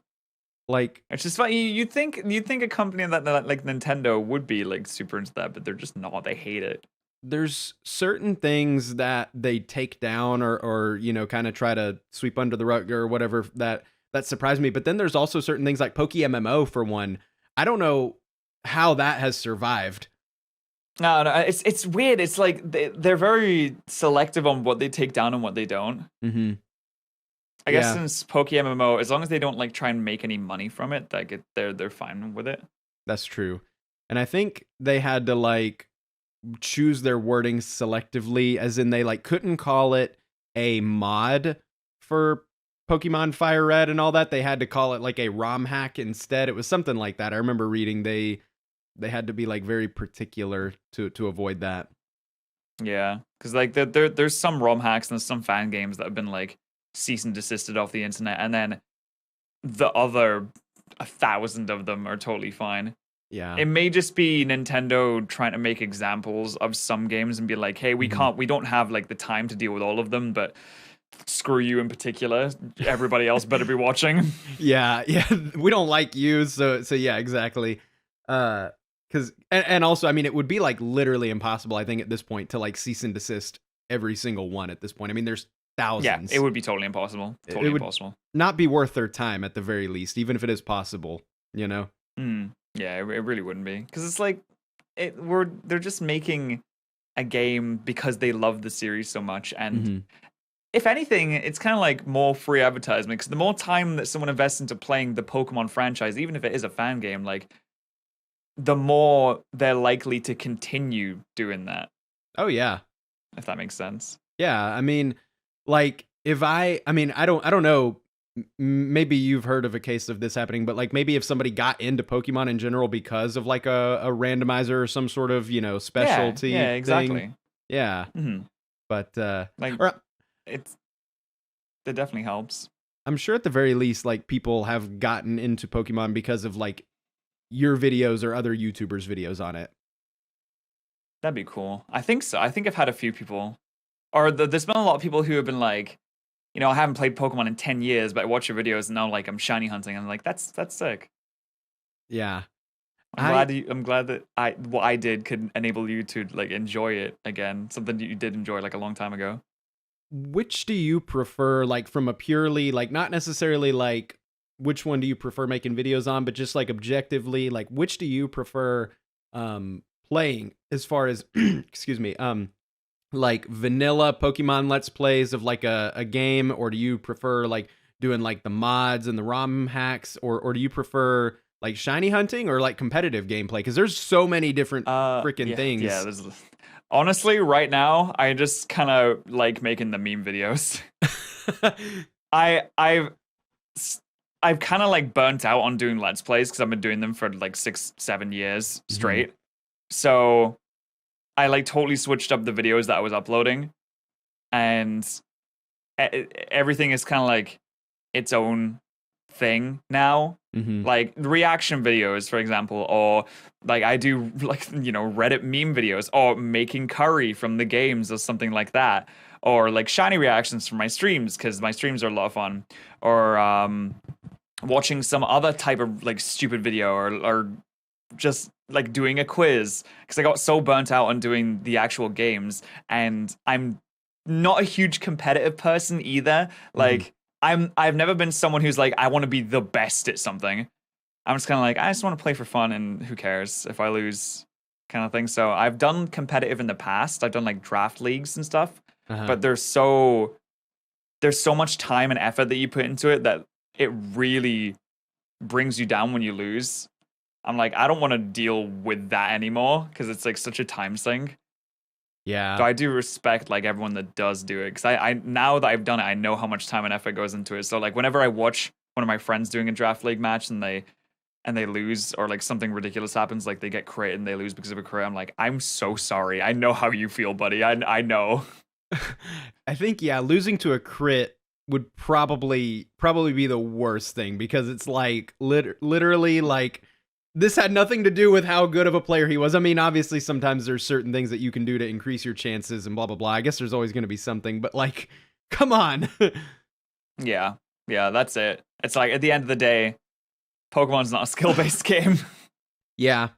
like it's just funny. You think a company that like Nintendo would be like super into that, but they're just not. They hate it. There's certain things that they take down or kind of try to sweep under the rug or whatever that surprised me. But then there's also certain things like Poke MMO, for one. I don't know how that has survived. No, it's weird. It's like they're very selective on what they take down and what they don't. Mm-hmm. I guess since Poke MMO, as long as they don't like try and make any money from it, like they're fine with it. That's true. And I think they had to like choose their wording selectively, as in they like couldn't call it a mod for Pokemon Fire Red and all that. They had to call it like a ROM hack instead. It was something like that. I remember reading they had to be like very particular to avoid that. Yeah, because like there's some ROM hacks and there's some fan games that have been like cease and desisted off the internet, and then the other 1,000 of them are totally fine. Yeah, it may just be Nintendo trying to make examples of some games and be like, hey, we don't have like the time to deal with all of them, but screw you in particular. Everybody else better be watching. Yeah, yeah, we don't like you, so yeah, exactly. Because and also, I mean, it would be like literally impossible, I think, at this point to like cease and desist every single one at this point. I mean, there's Yeah, thousands. it would be totally impossible. Totally It would impossible. not be worth their time at the very least, even if it is possible, you know? Yeah, it really wouldn't be, because it's like they're just making a game because they love the series so much, and if anything, it's kind of like more free advertisement, because the more time that someone invests into playing the Pokemon franchise, even if it is a fan game, like the more they're likely to continue doing that. Oh yeah. If that makes sense. Yeah, I mean, like if I mean, I don't know. Maybe you've heard of a case of this happening, but like maybe if somebody got into Pokemon in general because of like a randomizer or some sort of, specialty. Yeah, exactly. Thing. Yeah. But like it definitely helps. I'm sure at the very least, like people have gotten into Pokemon because of like your videos or other YouTubers' videos on it. That'd be cool. I think so. I think I've had a few people, or there's been a lot of people who have been like, I haven't played Pokemon in 10 years, but I watch your videos and now like I'm shiny hunting. And I'm like, that's sick. Yeah. I'm glad that what I did could enable you to like enjoy it again. Something that you did enjoy like a long time ago. Which do you prefer, like from a purely, like not necessarily like which one do you prefer making videos on, but just like objectively, like which do you prefer playing as far as excuse me, like vanilla Pokemon Let's Plays of like a game, or do you prefer like doing like the mods and the ROM hacks, or do you prefer like shiny hunting or like competitive gameplay? Because there's so many different freaking things. Yeah, honestly, right now, I just kind of like making the meme videos. I've kind of like burnt out on doing Let's Plays because I've been doing them for like 6-7 years straight. So I like totally switched up the videos that I was uploading, and everything is kind of like its own thing now. Like reaction videos, for example, or like I do like Reddit meme videos, or making curry from the games or something like that, or like shiny reactions from my streams because my streams are a lot of fun, or watching some other type of like stupid video, or just like doing a quiz, because I got so burnt out on doing the actual games, and I'm not a huge competitive person either. Like I've never been someone who's like, I want to be the best at something. I'm just kind of like, I just want to play for fun, and who cares if I lose, kind of thing. So I've done competitive in the past. I've done like draft leagues and stuff, but there's so much time and effort that you put into it that it really brings you down when you lose. I'm like, I don't want to deal with that anymore because it's like such a time sink. Yeah. So I do respect like everyone that does do it, because I now that I've done it, I know how much time and effort goes into it. So like whenever I watch one of my friends doing a draft league match and they lose, or like something ridiculous happens, like they get crit and they lose because of a crit, I'm like, I'm so sorry. I know how you feel, buddy. I know. I think losing to a crit would probably be the worst thing, because it's like literally like this had nothing to do with how good of a player he was. I mean, obviously sometimes there's certain things that you can do to increase your chances and blah blah blah. I guess there's always going to be something, but like, come on. Yeah, that's it. It's like at the end of the day, Pokemon's not a skill-based game. Yeah.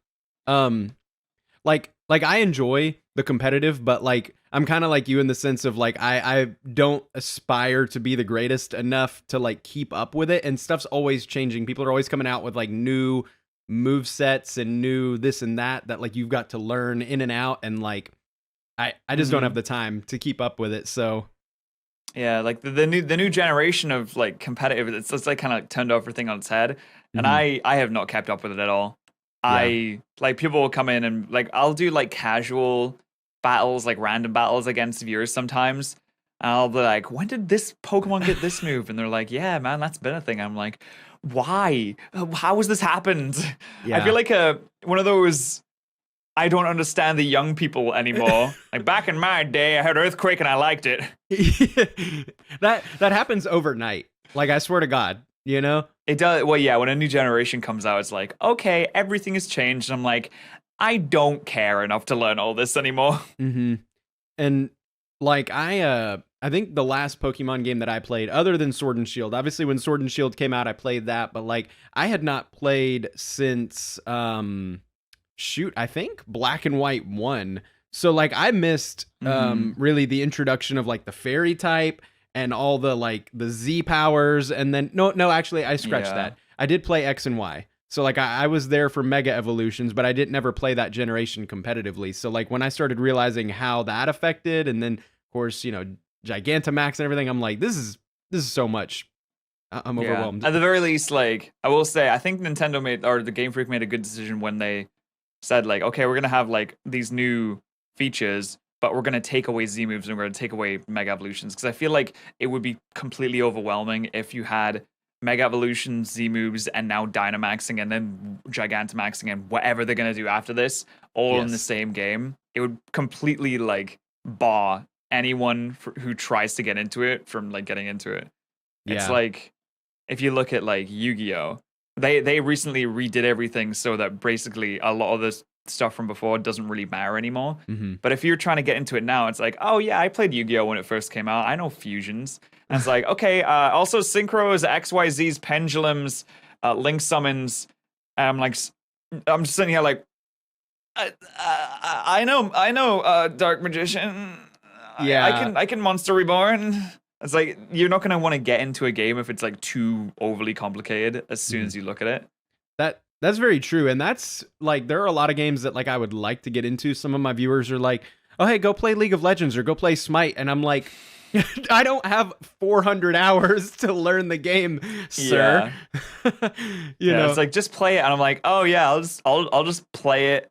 Like I enjoy the competitive, but like I'm kind of like you in the sense of like I don't aspire to be the greatest enough to like keep up with it, and stuff's always changing. People are always coming out with like new move sets and new this and that like you've got to learn in and out, and like I just don't have the time to keep up with it. So yeah, like the new generation of like competitive, it's like kind of like turned everything on its head, and I have not kept up with it at all. I like, people will come in and like I'll do like casual battles, like random battles against viewers sometimes, and I'll be like, when did this Pokemon get this move? And they're like, yeah man, that's been a thing. I'm like, why? How has this happened? I feel like one of those, I don't understand the young people anymore. Like back in my day, I had Earthquake and I liked it. that happens overnight. Like I swear to God, It does. Well, yeah, when a new generation comes out, it's like, okay, everything has changed. And I'm like, I don't care enough to learn all this anymore. And like I I think the last Pokemon game that I played, other than Sword and Shield, obviously when Sword and Shield came out, I played that, but like I had not played since I think Black and White 1. So like I missed really the introduction of like the fairy type and all the like the Z powers, and then no, actually I scratched that. I did play X and Y. So like I was there for Mega Evolutions, but I didn't ever play that generation competitively. So like when I started realizing how that affected, and then of course, you know, Gigantamax and everything, I'm like, this is so much. I'm overwhelmed. At the very least, like I will say, I think Nintendo the Game Freak made a good decision when they said like, okay, we're gonna have like these new features, but we're gonna take away Z moves and we're gonna take away Mega Evolutions, because I feel like it would be completely overwhelming if you had Mega Evolutions, Z moves, and now Dynamaxing, and then Gigantamaxing, and whatever they're gonna do after this, all in the same game. It would completely like bar anyone who tries to get into it from like getting into it. It's like if you look at like Yu-Gi-Oh, they recently redid everything so that basically a lot of this stuff from before doesn't really matter anymore. But if you're trying to get into it now, it's like, oh yeah, I played Yu-Gi-Oh when it first came out. I know fusions. And it's like, okay, also synchros, XYZs, pendulums, link summons. I'm just sitting here like, I know, Dark Magician. Yeah, I can Monster Reborn. It's like you're not gonna want to get into a game if it's like too overly complicated as soon as you look at it. That's very true, and that's like there are a lot of games that like I would like to get into. Some of my viewers are like, "Oh, hey, go play League of Legends or go play Smite," and I'm like, I don't have 400 hours to learn the game, sir. You know, it's like just play it, and I'm like, oh yeah, I'll just play it,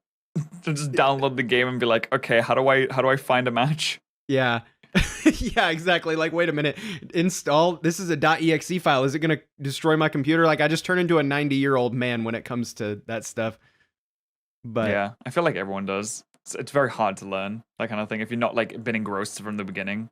just download the game and be like, okay, how do I find a match? Yeah. Yeah, exactly. Like, wait a minute, install, this is a .exe file. Is it going to destroy my computer? Like, I just turn into a 90-year-old man when it comes to that stuff. But yeah, I feel like everyone does. It's very hard to learn that kind of thing if you're not like been engrossed from the beginning.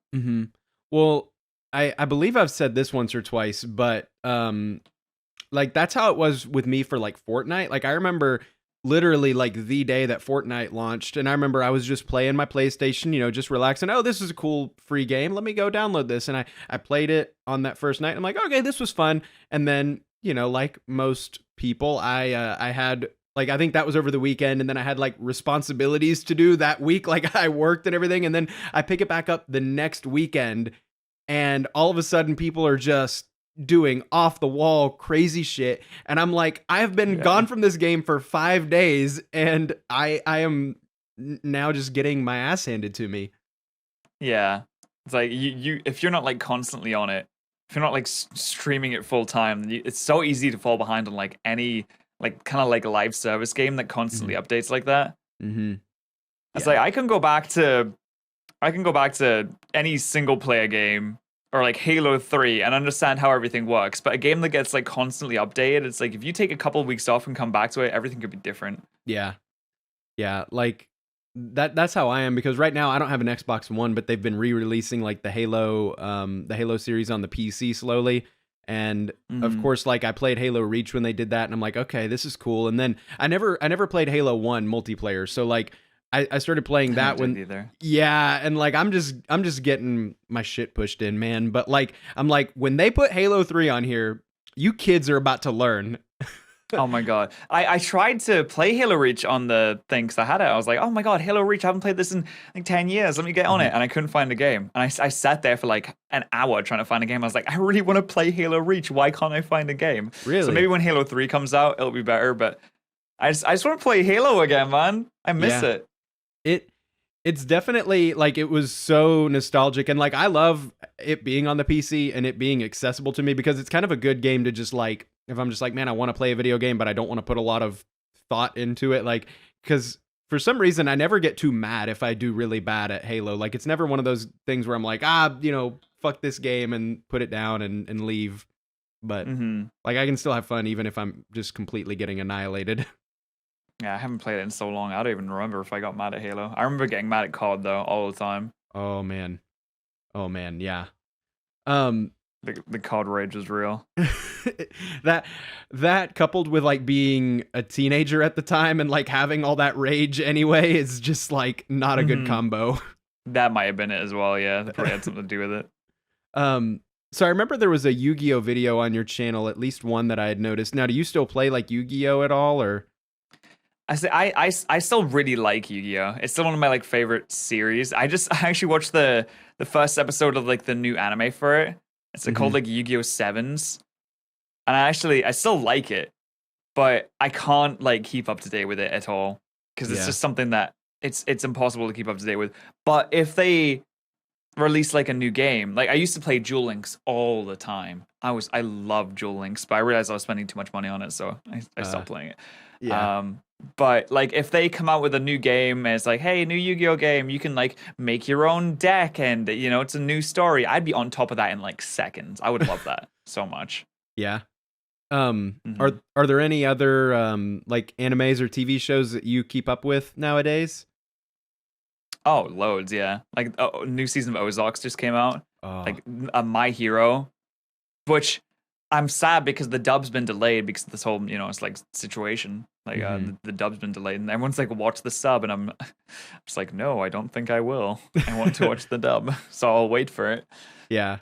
Well, I believe I've said this once or twice, but like that's how it was with me for like Fortnite. Like I remember literally like the day that Fortnite launched, and I remember I was just playing my PlayStation, you know, just relaxing. Oh, this is a cool free game. Let me go download this. And I played it on that first night. I'm like, okay, this was fun. And then, you know, like most people, I had like, I think that was over the weekend, and then I had like responsibilities to do that week. Like I worked and everything. And then I pick it back up the next weekend, and all of a sudden people are just doing off the wall crazy shit, and I'm like, I have been gone from this game for 5 days, and I am now just getting my ass handed to me. Yeah, it's like you if you're not like constantly on it, if you're not like streaming it full time, it's so easy to fall behind on like any like kind of like live service game that constantly updates like that. It's like I can go back to any single player game or like Halo 3 and understand how everything works. But a game that gets like constantly updated, it's like if you take a couple of weeks off and come back to it, everything could be different. Yeah. Yeah, like that's how I am, because right now I don't have an Xbox One, but they've been re-releasing like the Halo series on the PC slowly. And of course, like I played Halo Reach when they did that, and I'm like, okay, this is cool. And then I never played Halo 1 multiplayer. So like I started playing that one. Yeah, and like I'm just getting my shit pushed in, man. But like I'm like, when they put Halo 3 on here, you kids are about to learn. Oh my god. I tried to play Halo Reach on the thing because I had it. I was like, oh my god, Halo Reach, I haven't played this in like 10 years. Let me get on it. And I couldn't find a game. And I sat there for like an hour trying to find a game. I was like, I really want to play Halo Reach. Why can't I find a game? Really? So maybe when Halo 3 comes out, it'll be better. But I just want to play Halo again, man. I miss it. It's definitely like, it was so nostalgic, and like I love it being on the PC and it being accessible to me, because it's kind of a good game to just like, if I'm just like, man, I want to play a video game, but I don't want to put a lot of thought into it. Like, because for some reason I never get too mad if I do really bad at Halo. Like it's never one of those things where I'm like, fuck this game and put it down and leave. But like I can still have fun even if I'm just completely getting annihilated. Yeah, I haven't played it in so long. I don't even remember if I got mad at Halo. I remember getting mad at COD though all the time. Oh man, yeah. The COD rage is real. that coupled with like being a teenager at the time and like having all that rage anyway is just like not a good combo. That might have been it as well. Yeah, that probably had something to do with it. So I remember there was a Yu-Gi-Oh video on your channel, at least one that I had noticed. Now, do you still play like Yu-Gi-Oh at all, or? I still really like Yu-Gi-Oh. It's still one of my like favorite series. I actually watched the first episode of like the new anime for it. It's called like Yu-Gi-Oh! Sevens, and I still like it, but I can't like keep up to date with it at all because it's just something that it's impossible to keep up to date with. But if they release like a new game, like I used to play Duel Links all the time. I love Duel Links, but I realized I was spending too much money on it, so I stopped playing it. Yeah. But like if they come out with a new game and it's like, hey, new Yu-Gi-Oh game, you can like make your own deck and you know it's a new story, I'd be on top of that in like seconds. I would love that so much. Yeah. Are there any other like animes or TV shows that you keep up with nowadays? Oh, loads, yeah. Like new season of Ozarks just came out. Oh. Like My Hero, which I'm sad because the dub's been delayed because of this whole, you know, it's like situation. Like the dub's been delayed and everyone's like, watch the sub, and I'm just like, no, I don't think I will. I want to watch the dub, so I'll wait for it. Yeah.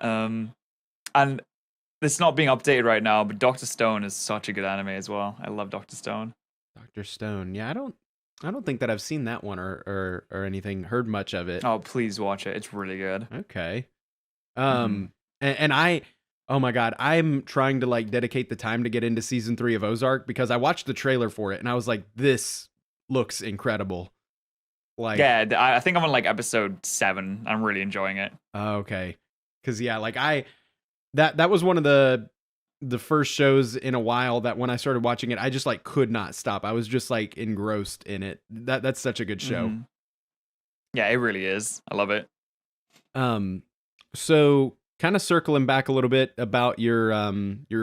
And it's not being updated right now, but Dr. Stone is such a good anime as well. I love Dr. Stone. Dr. Stone. Yeah, I don't think that I've seen that one or anything, heard much of it. Oh, please watch it. It's really good. Okay. And I, oh my God, I'm trying to like dedicate the time to get into season 3 of Ozark because I watched the trailer for it and I was like, this looks incredible. Like, yeah, I think I'm on like episode 7. I'm really enjoying it. Okay. Cause yeah, like that was one of the first shows in a while that when I started watching it, I just like could not stop. I was just like engrossed in it. That's such a good show. Yeah, it really is. I love it. So kind of circling back a little bit about your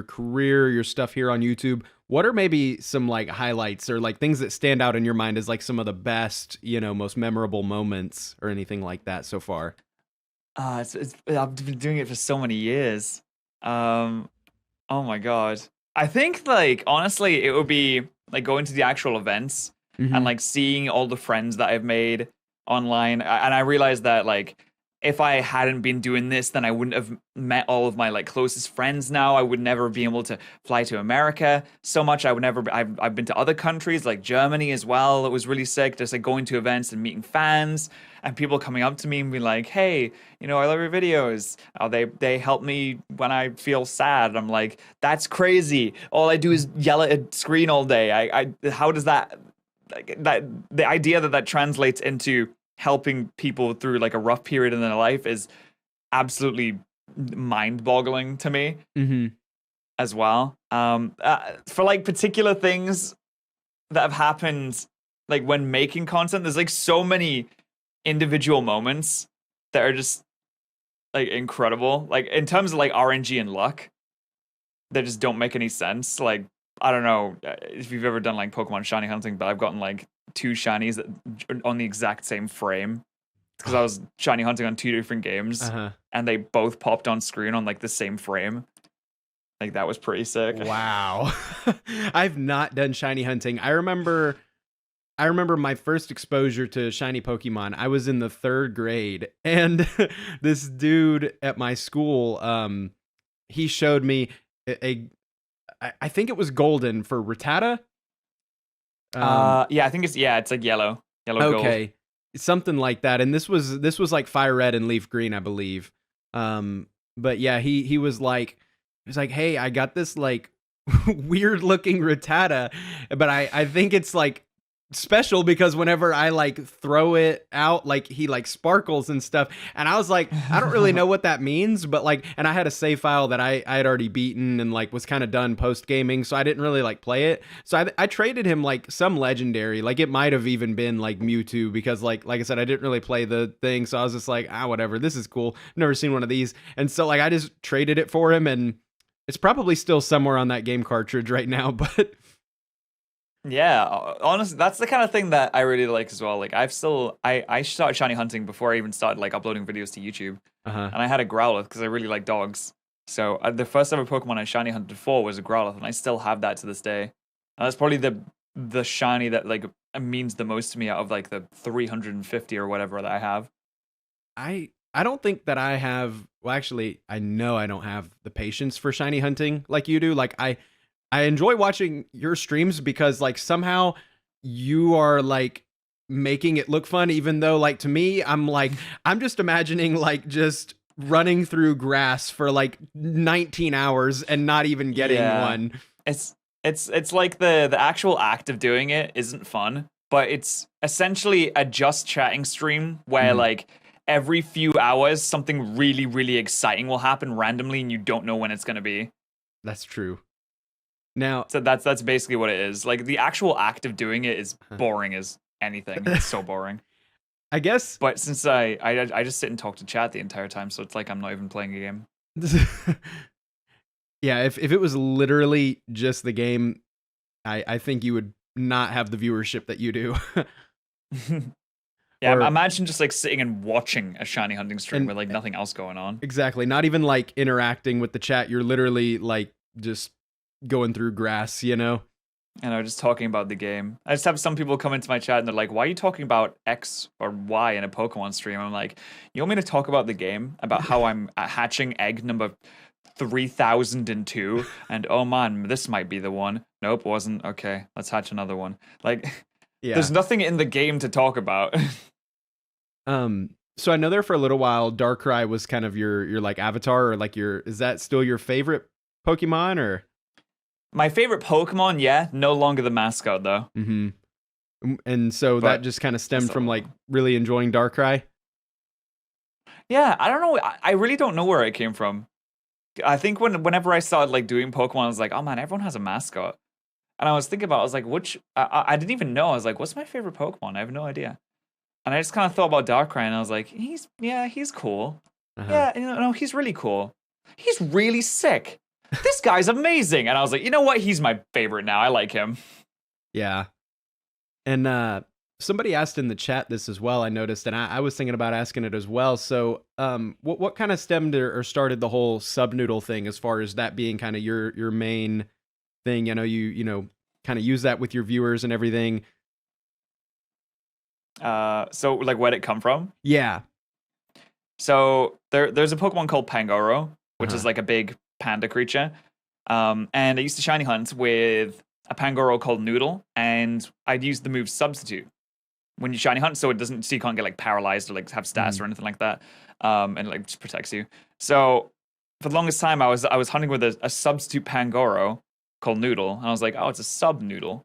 career, your stuff here on YouTube. What are maybe some like highlights or like things that stand out in your mind as like some of the best, you know, most memorable moments or anything like that so far? I've been doing it for so many years. Oh my God. I think like honestly it would be like going to the actual events and like seeing all the friends that I've made online. And I realized that like if I hadn't been doing this, then I wouldn't have met all of my like closest friends now. I would never be able to fly to America so much. I've been to other countries like Germany as well. It was really sick. Just like going to events and meeting fans and people coming up to me and being like, hey, you know, I love your videos. Oh, they help me when I feel sad. I'm like, that's crazy. All I do is yell at a screen all day. How does that, like, that the idea that translates into helping people through like a rough period in their life is absolutely mind-boggling to me as well. For like particular things that have happened, like when making content, there's like so many individual moments that are just like incredible. Like in terms of like RNG and luck, that just don't make any sense. Like I don't know if you've ever done like Pokemon shiny hunting, but I've gotten like 2 shinies that on the exact same frame because I was shiny hunting on 2 different games and they both popped on screen on like the same frame. Like that was pretty sick. Wow. I've not done shiny hunting. I remember my first exposure to shiny Pokemon. I was in the 3rd grade and this dude at my school, he showed me I think it was golden for Rattata. Yeah, I think it's like yellow okay, gold. Something like that. And this was like fire red and leaf green, I believe. But yeah, he was like, hey, I got this like weird looking Rattata, but I think it's like special because whenever I like throw it out, like he like sparkles and stuff. And I was like, I don't really know what that means, but like, and I had a save file that I had already beaten and like was kind of done post gaming, so I didn't really like play it. So I traded him like some legendary, like it might have even been like Mewtwo because like I said, I didn't really play the thing, so I was just like, whatever, this is cool. Never seen one of these, and so like I just traded it for him, and it's probably still somewhere on that game cartridge right now, but. Yeah, honestly, that's the kind of thing that I really like as well. Like I started shiny hunting before I even started like uploading videos to YouTube, and I had a Growlithe because I really like dogs. So the first ever Pokemon I shiny hunted for was a Growlithe, and I still have that to this day. And that's probably the shiny that like means the most to me out of like the 350 or whatever that I have. I don't think that I have. Well, actually, I know I don't have the patience for shiny hunting like you do. Like I enjoy watching your streams because like somehow you are like making it look fun, even though like to me, I'm just imagining like just running through grass for like 19 hours and not even getting Yeah. one. It's like the actual act of doing it isn't fun, but it's essentially a just chatting stream where Mhm. like every few hours something really, really exciting will happen randomly and you don't know when it's gonna be. That's true. Now, So that's basically what it is. Like the actual act of doing it is boring as anything. It's so boring. I guess But since I just sit and talk to chat the entire time, so it's like I'm not even playing a game. yeah, if it was literally just the game, I think you would not have the viewership that you do. Yeah, Or imagine just like sitting and watching a shiny hunting stream and with like nothing else going on. exactly, not even like interacting with the chat. You're literally like just going through grass, you know? And I'm just talking about the game. I just have some people come into my chat and they're like, "Why are you talking about X or Y in a Pokemon stream?" I'm like, "You want me to talk about the game? About how I'm hatching egg number 3002? And oh man, this might be the one. Nope, wasn't. Okay, let's hatch another one." Like, Yeah. there's nothing in the game to talk about. So I know there for a little while, Darkrai was kind of your like avatar or like is that still your favorite Pokemon or? My favorite Pokemon, yeah, no longer the mascot though. Mm-hmm. And so that But just kind of stemmed just a from like little. really enjoying Darkrai. Yeah, I don't know. I really don't know where it came from. I think whenever I started like doing Pokemon, I was like, oh man, everyone has a mascot. And I was thinking about, I was like, which I didn't even know. I was like, what's my favorite Pokemon? I have no idea. And I just kind of thought about Darkrai, and I was like, he's cool. Uh-huh. Yeah, he's really cool. He's really sick. This guy's amazing. And I was like, you know what? He's my favorite now. I like him. Yeah. And somebody asked in the chat this as well, I noticed, and I was thinking about asking it as well. So what kind of stemmed or started the whole Subnoodle thing as far as that being kind of your main thing? I know you know, kind of use that with your viewers and everything. So like, where'd it come from? Yeah. So there's a Pokemon called Pangoro, which is Uh-huh. like a big panda creature. And I used to shiny hunt with a Pangoro called Noodle, and I'd use the move Substitute when you shiny hunt, so you can't get like paralyzed or like have stats or anything like that. And it, like just protects you. So for the longest time, I was hunting with a substitute Pangoro called Noodle, and I was like, oh, it's a sub Noodle.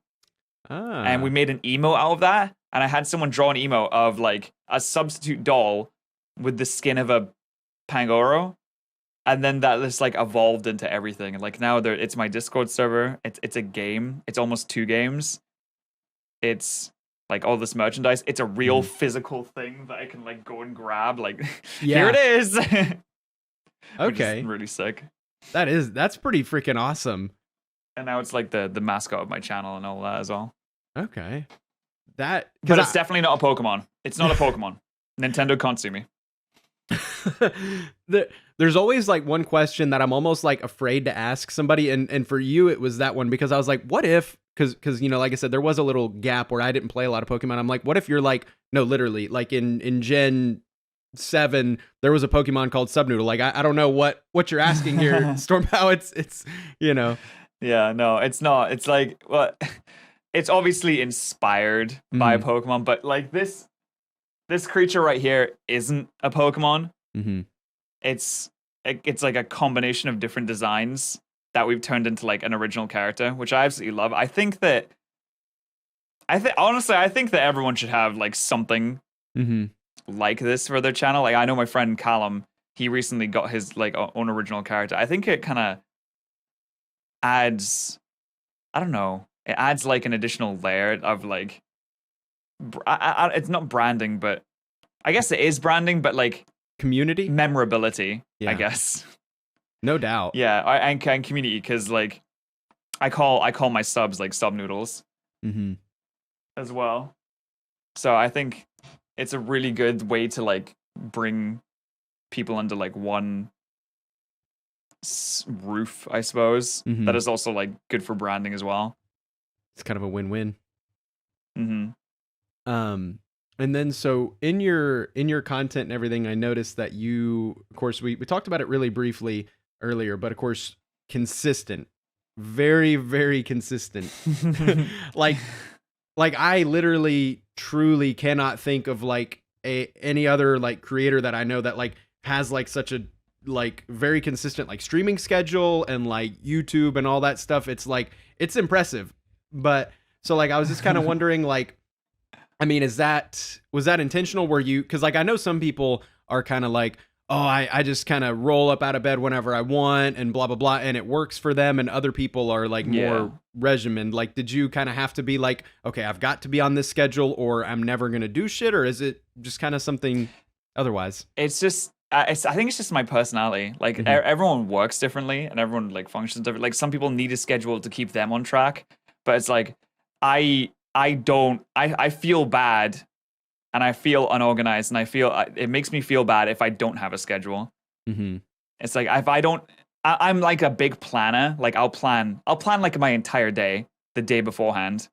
And we Ah. made an emote out of that. And I had someone draw an emote of like a substitute doll with the skin of a Pangoro. And then that just like evolved into everything. And like now it's my Discord server. It's a game. It's almost 2 games. It's like all this merchandise. It's a real physical thing that I can like go and grab. Like here it Yeah. is. Which Okay. is really sick. That's pretty freaking awesome. And now it's like the mascot of my channel and all that as well. Okay. But it's definitely not a Pokemon. It's not a Pokemon. Nintendo can't sue me. There's always like one question that I'm almost like afraid to ask somebody, and for you it was that one because I was like, what if, because you know, like I said, there was a little gap where I didn't play a lot of Pokemon. I'm like, what if you're like, no, literally, like in Gen 7 there was a Pokemon called Subnoodle. Like I don't know what you're asking here, StormPow. It's you know. Yeah, no, it's not. It's like, well, it's obviously inspired by a Pokemon, but like this creature right here isn't a Pokemon. Mm-hmm. It's like a combination of different designs that we've turned into like an original character, which I absolutely love. I think that everyone should have like something like this for their channel. Like I know my friend Callum, he recently got his like own original character. I think it kind of adds, I don't know, it adds like an additional layer of like, it's not branding, but I guess it is branding, but like Community, memorability, yeah. I guess. No doubt. Yeah, and community, because like I call my subs like sub noodles as well. So I think it's a really good way to like bring people under like one roof, I suppose. That is also like good for branding as well. It's kind of a win-win. And then so in your content and everything, I noticed that you, of course, we talked about it really briefly earlier, but of course, consistent, very, very consistent. like like I literally truly cannot think of like any other like creator that I know that like has like such a like very consistent like streaming schedule and like YouTube and all that stuff. It's like it's impressive. But so like I was just kind of wondering like, I mean, was that intentional? Were you, because like I know some people are kind of like, oh, I just kind of roll up out of bed whenever I want and blah blah blah, and it works for them, and other people are like Yeah. more regimented. Like, did you kind of have to be like, okay, I've got to be on this schedule, or I'm never gonna do shit, or is it just kind of something otherwise? It's just I think it's just my personality. Like everyone works differently and everyone like functions different. Like some people need a schedule to keep them on track, but it's like I don't I feel bad and I feel unorganized and I feel it makes me feel bad if I don't have a schedule. Mm-hmm. It's like if I don't I'm like a big planner. Like I'll plan like my entire day the day beforehand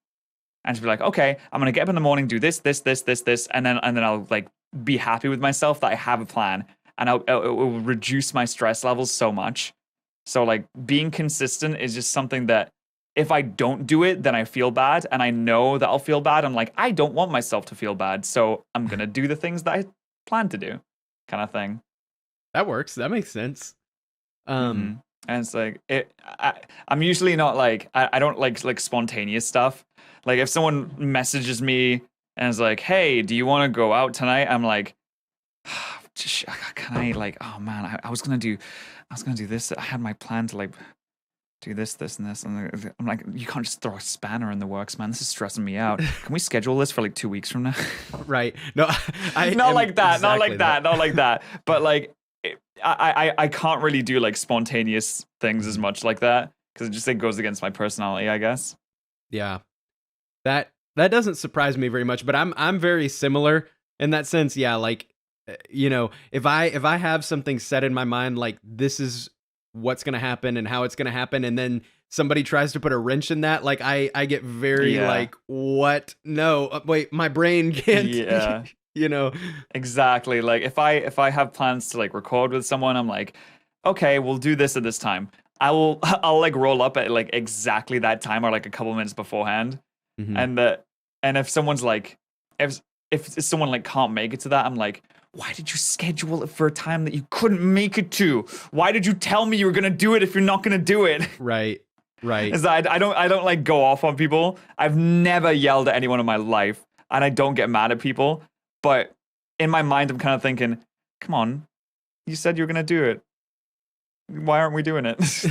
and just be like, okay, I'm gonna get up in the morning, do this, and then I'll like be happy with myself that I have a plan, and it will reduce my stress levels so much. So like being consistent is just something that if I don't do it, then I feel bad, and I know that I'll feel bad. I'm like, I don't want myself to feel bad, so I'm gonna do the things that I plan to do, kind of thing. That works. That makes sense. Mhm. And it's like I'm usually not like I don't like spontaneous stuff. Like if someone messages me and is like, "Hey, do you want to go out tonight?" I'm like, "Can I like? Oh man, I was gonna do this. I had my plan to like do this, and this." And I'm like, "You can't just throw a spanner in the works, man. This is stressing me out. Can we schedule this for like 2 weeks from now?" Right. No, I Not am like that. Not exactly like that. Not like that. But like, I can't really do like spontaneous things as much like that because it just like goes against my personality, I guess. Yeah. That doesn't surprise me very much, but I'm very similar in that sense. Yeah, like you know, if I have something set in my mind like this is what's going to happen and how it's going to happen, and then somebody tries to put a wrench in that, like I get very Yeah. like, what? No, wait, my brain can't. Yeah. You know. Exactly. Like if I have plans to like record with someone, I'm like, okay, we'll do this at this time. I'll like roll up at like exactly that time or like a couple minutes beforehand. Mhm. And if someone's like if someone like can't make it to that, I'm like, why did you schedule it for a time that you couldn't make it to? Why did you tell me you were gonna do it if you're not gonna do it? Right. Right. Is that I don't like go off on people. I've never yelled at anyone in my life, and I don't get mad at people. But in my mind, I'm kind of thinking, come on, you said you were gonna do it. Why aren't we doing it?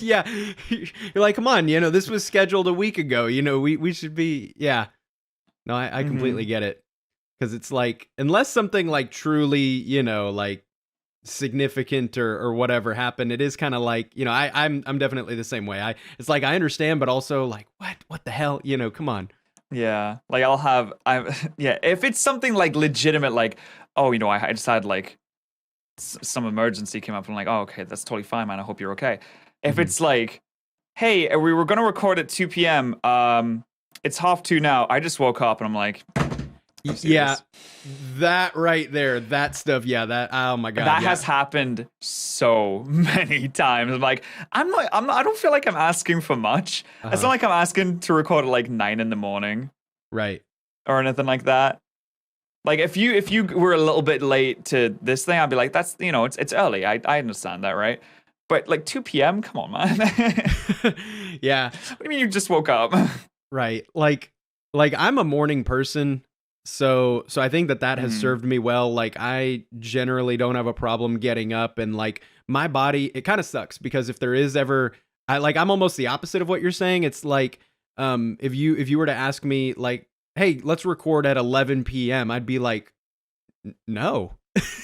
Yeah. You're like, come on, you know, this was scheduled a week ago. You know, we should be, yeah. No, I completely get it. Because it's like, unless something like truly, you know, like significant or whatever happened, it is kind of like, you know, I'm definitely the same way. It's like I understand, but also like, what the hell? You know, come on. Yeah, like yeah. If it's something like legitimate, like, oh, you know, I just had like some emergency came up, and I'm like, oh, okay, that's totally fine, man. I hope you're okay. If it's like, hey, we were gonna record at 2 p.m. It's 1:30 now. I just woke up, and I'm like, yeah, that right there, that stuff. Yeah, that. Oh my god, that has happened so many times. I'm like, I don't feel like I'm asking for much. It's not like I'm asking to record at like 9 a.m. right, or anything like that. Like if you were a little bit late to this thing, I'd be like, that's, you know, it's early. I understand that, right? But like 2 p.m., come on, man. Yeah. What do you mean you just woke up? Right. Like I'm a morning person. So I think that has served me well. Like I generally don't have a problem getting up, and like my body, it kind of sucks because if there is ever, I'm almost the opposite of what you're saying. It's like, if you were to ask me like, hey, let's record at 11 p.m., I'd be like, no.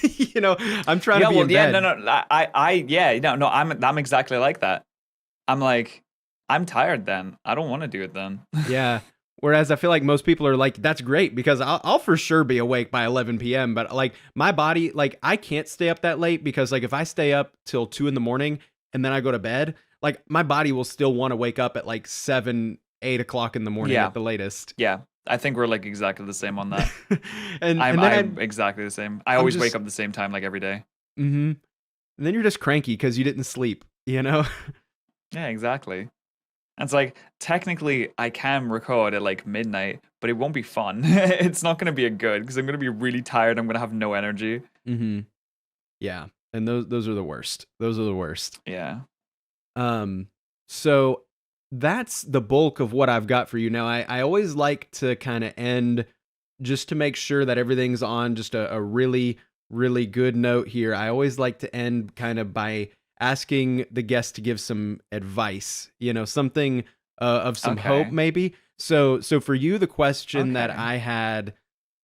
You know, I'm trying to be in bed. No, I'm exactly like that. I'm like, I'm tired then. I don't want to do it then. Yeah. Whereas I feel like most people are like, that's great because I'll for sure be awake by 11 p.m. But like my body, like I can't stay up that late because like if I stay up till 2 a.m. and then I go to bed, like my body will still want to wake up at like 7, 8 o'clock in the morning at the latest. Yeah. I think we're like exactly the same on that. and I'm then exactly the same. I always wake up the same time, like every day. mm-hmm. And then you're just cranky because you didn't sleep, you know? Yeah, exactly. And it's like, technically, I can record at like midnight, but it won't be fun. It's not going to be a good because I'm going to be really tired. I'm going to have no energy. Mm-hmm. Yeah. And those are the worst. Those are the worst. Yeah. So that's the bulk of what I've got for you. Now, I always like to kind of end just to make sure that everything's on just a really, really good note here. I always like to end kind of by asking the guest to give some advice, something of some hope maybe. So for you, the question that I had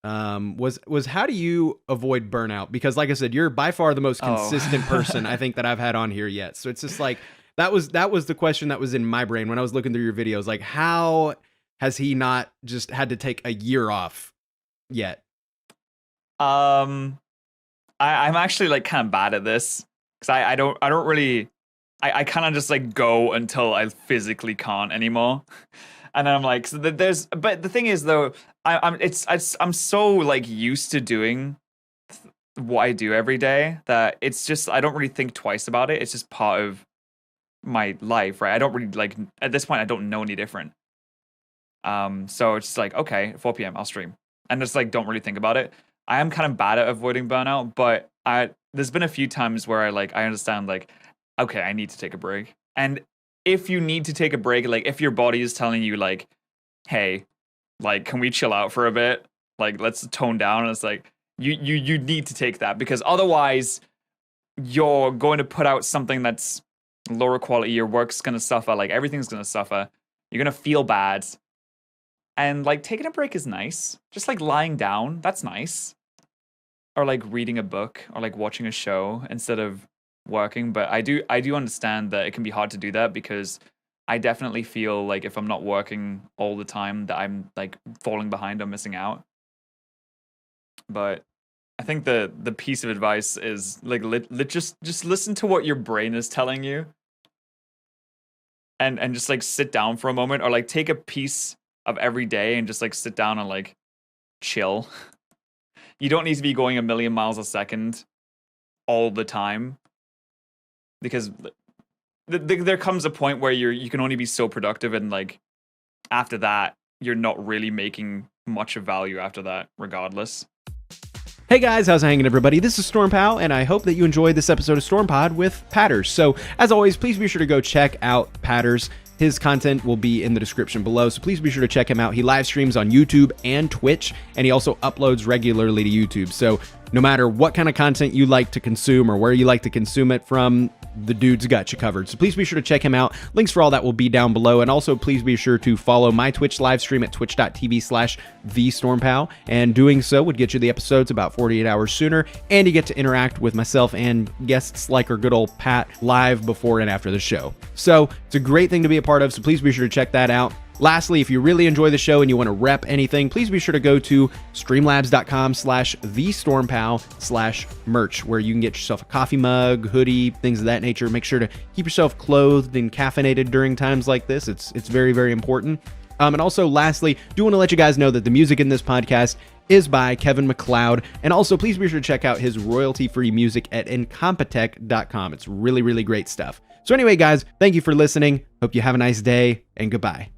was how do you avoid burnout? Because like I said, you're by far the most consistent person I think that I've had on here yet. So it's just like, that was the question that was in my brain when I was looking through your videos. Like, how has he not just had to take a year off yet? I'm actually like kind of bad at this because I don't really, I kind of just like go until I physically can't anymore. And then I'm like, so but the thing is though, I'm so like used to doing what I do every day that it's just, I don't really think twice about it. It's just part of my life, right? I don't really like, at this point I don't know any different. So it's just like, okay, 4 p.m. I'll stream and just like don't really think about it. I am kind of bad at avoiding burnout, but there's been a few times where I understand like, okay, I need to take a break. And if you need to take a break, like if your body is telling you like, hey, like can we chill out for a bit, like let's tone down, and it's like you need to take that, because otherwise you're going to put out something that's lower quality. Your work's going to suffer, like everything's going to suffer. You're going to feel bad. And like taking a break is nice. Just like lying down, that's nice. Or like reading a book or like watching a show instead of working. But I do understand that it can be hard to do that, because I definitely feel like if I'm not working all the time that I'm like falling behind or missing out. But I think the piece of advice is like just listen to what your brain is telling you. And just like sit down for a moment, or like take a piece of every day and just like sit down and like chill. You don't need to be going a million miles a second all the time, because there comes a point where you can only be so productive, and like after that you're not really making much of value after that regardless. Hey guys, how's it hanging everybody? This is StormPow, and I hope that you enjoyed this episode of StormPod with Patterrz. So, as always, please be sure to go check out Patterrz. His content will be in the description below, so please be sure to check him out. He live streams on YouTube and Twitch, and he also uploads regularly to YouTube. So, no matter what kind of content you like to consume or where you like to consume it from, the dude's got you covered. So please be sure to check him out. Links for all that will be down below. And also please be sure to follow my Twitch live stream at twitch.tv/thestormpow. And doing so would get you the episodes about 48 hours sooner. And you get to interact with myself and guests like our good old Pat live before and after the show. So it's a great thing to be a part of. So please be sure to check that out. Lastly, if you really enjoy the show and you want to rep anything, please be sure to go to streamlabs.com/thestormpow/merch, where you can get yourself a coffee mug, hoodie, things of that nature. Make sure to keep yourself clothed and caffeinated during times like this. It's very, very important. And also, lastly, do want to let you guys know that the music in this podcast is by Kevin MacLeod. And also, please be sure to check out his royalty-free music at incompetech.com. It's really, really great stuff. So anyway, guys, thank you for listening. Hope you have a nice day, and goodbye.